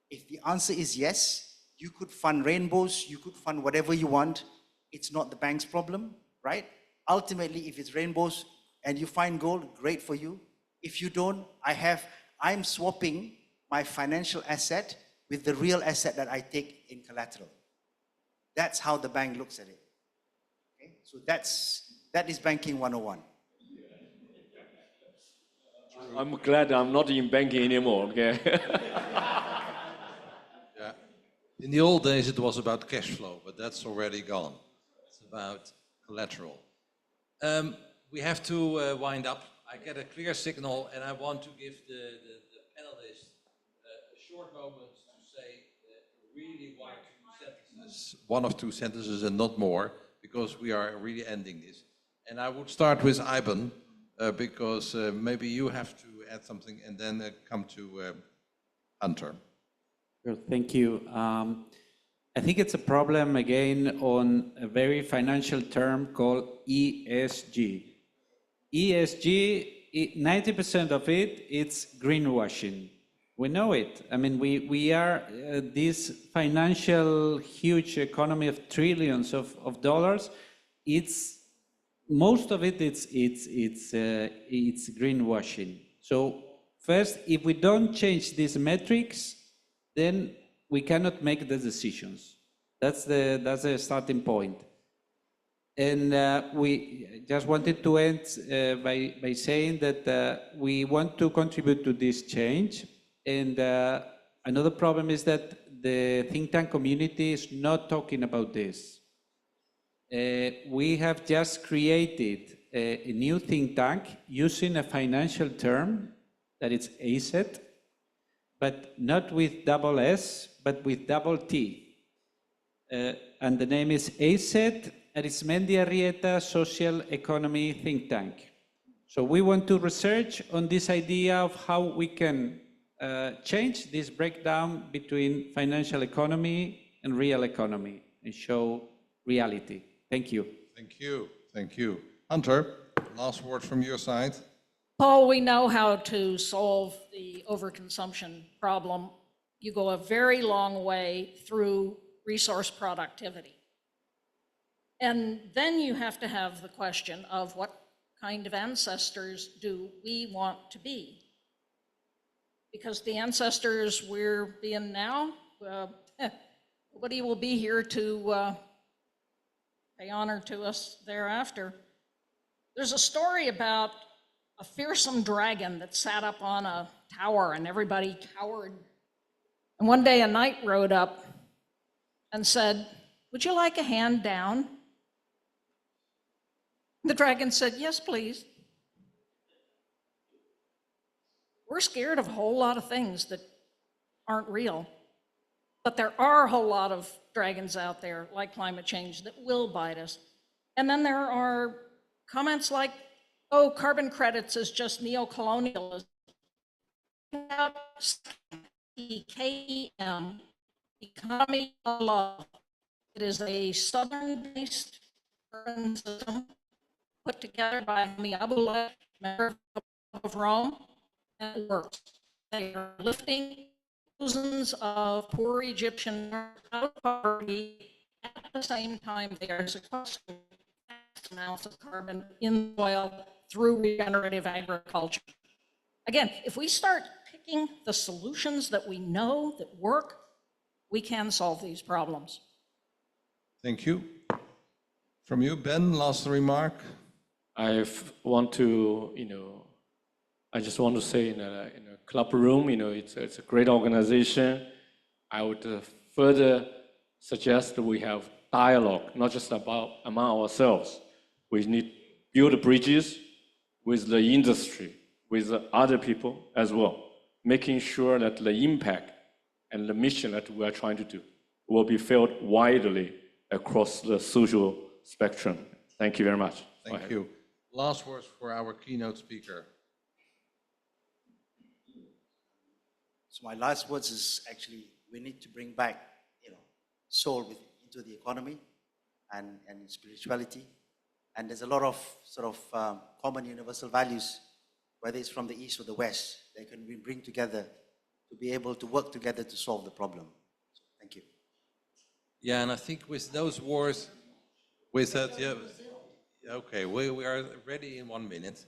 S6: If the answer is yes, you could fund rainbows, you could fund whatever you want. It's not the bank's problem, right? Ultimately, if it's rainbows and you find gold, great for you. If you don't, I'm swapping my financial asset with the real asset that I take in collateral. That's how the bank looks at it. Okay? So that is banking 101.
S10: I'm glad I'm not in banking anymore, okay?
S11: Yeah. In the old days, it was about cash flow, but that's already gone. It's about collateral. We have to wind up. I get a clear signal, and I want to give the panelists a short moment to say really one or two sentences and not more, because we are really ending this. And I would start with Ivan, because maybe you have to add something, and then come to Hunter.
S9: Sure, thank you. I think it's a problem again on a very financial term called ESG. ESG, 90% of it, it's greenwashing. We know it. I mean, we are this financial huge economy of trillions of dollars. It's most of it. It's greenwashing. So first, if we don't change these metrics, then we cannot make the decisions. That's the starting point. And we just wanted to end by saying that we want to contribute to this change. And another problem is that the think tank community is not talking about this. We have just created a new think tank using a financial term that is ASET, but not with double S, but with double T. And the name is ASET, Arizmendi Arrieta Social Economy Think Tank. So we want to research on this idea of how we can change this breakdown between financial economy and real economy and show reality. Thank you.
S11: Thank you. Thank you. Hunter, last word from your side.
S7: Paul, we know how to solve the overconsumption problem. You go a very long way through resource productivity. And then you have to have the question of what kind of ancestors do we want to be? Because the ancestors we're being now, nobody will be here to pay honor to us thereafter. There's a story about a fearsome dragon that sat up on a tower and everybody cowered. And one day a knight rode up and said, "Would you like a hand down?" The dragon said, "Yes, please." We're scared of a whole lot of things that aren't real, but there are a whole lot of dragons out there, like climate change, that will bite us. And then there are comments like, "Oh, carbon credits is just neo-colonialism." EKEM, economy of love. It is a southern-based urban system put together by Miabule, mayor of Rome, and it works. They are lifting thousands of poor Egyptians out of poverty. At the same time, they are sequestering vast amounts of carbon in the soil through regenerative agriculture. Again, if we start picking the solutions that we know that work, we can solve these problems.
S11: Thank you. From you, Ben, last remark.
S10: I want to, I just want to say in a club room, it's a great organization. I would further suggest that we have dialogue, not just among ourselves. We need to build bridges with the industry, with other people as well, making sure that the impact and the mission that we are trying to do will be felt widely across the social spectrum. Thank you very much.
S11: Thank you. Last words for our keynote speaker.
S6: So my last words is actually we need to bring back, soul into the economy and spirituality. And there's a lot of common universal values, whether it's from the East or the West, that can be bring together to be able to work together to solve the problem. So, thank you.
S11: Yeah, and I think with those words, with that, yeah, okay, we are ready in 1 minute.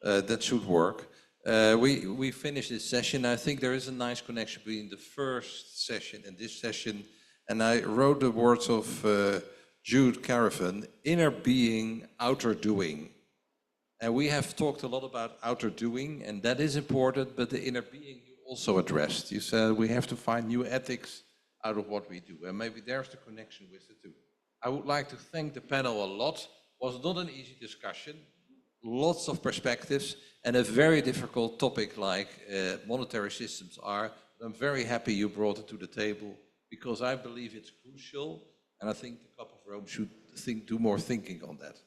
S11: That should work. We finished this session. I think there is a nice connection between the first session and this session. And I wrote the words of Jude Caravan, inner being, outer doing. And we have talked a lot about outer doing, and that is important, but the inner being you also addressed. You said we have to find new ethics out of what we do, and maybe there's the connection with the two. I would like to thank the panel a lot. It was not an easy discussion, lots of perspectives, and a very difficult topic like monetary systems are. I'm very happy you brought it to the table, because I believe it's crucial, and I think the Club of Rome should do more thinking on that.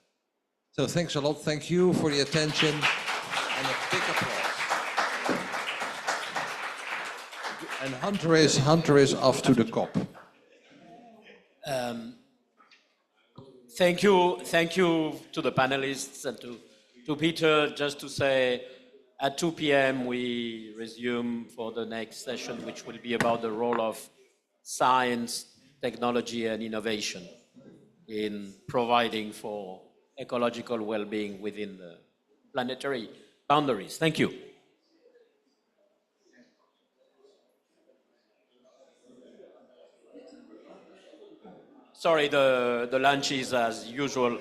S11: So thanks a lot. Thank you for the attention, and a big applause. And Hunter is off to the COP.
S1: Thank you to the panelists and to Peter. Just to say, at 2 p.m. we resume for the next session, which will be about the role of science, technology, and innovation in providing for ecological well-being within the planetary boundaries. Thank you. Sorry, the lunch is as usual.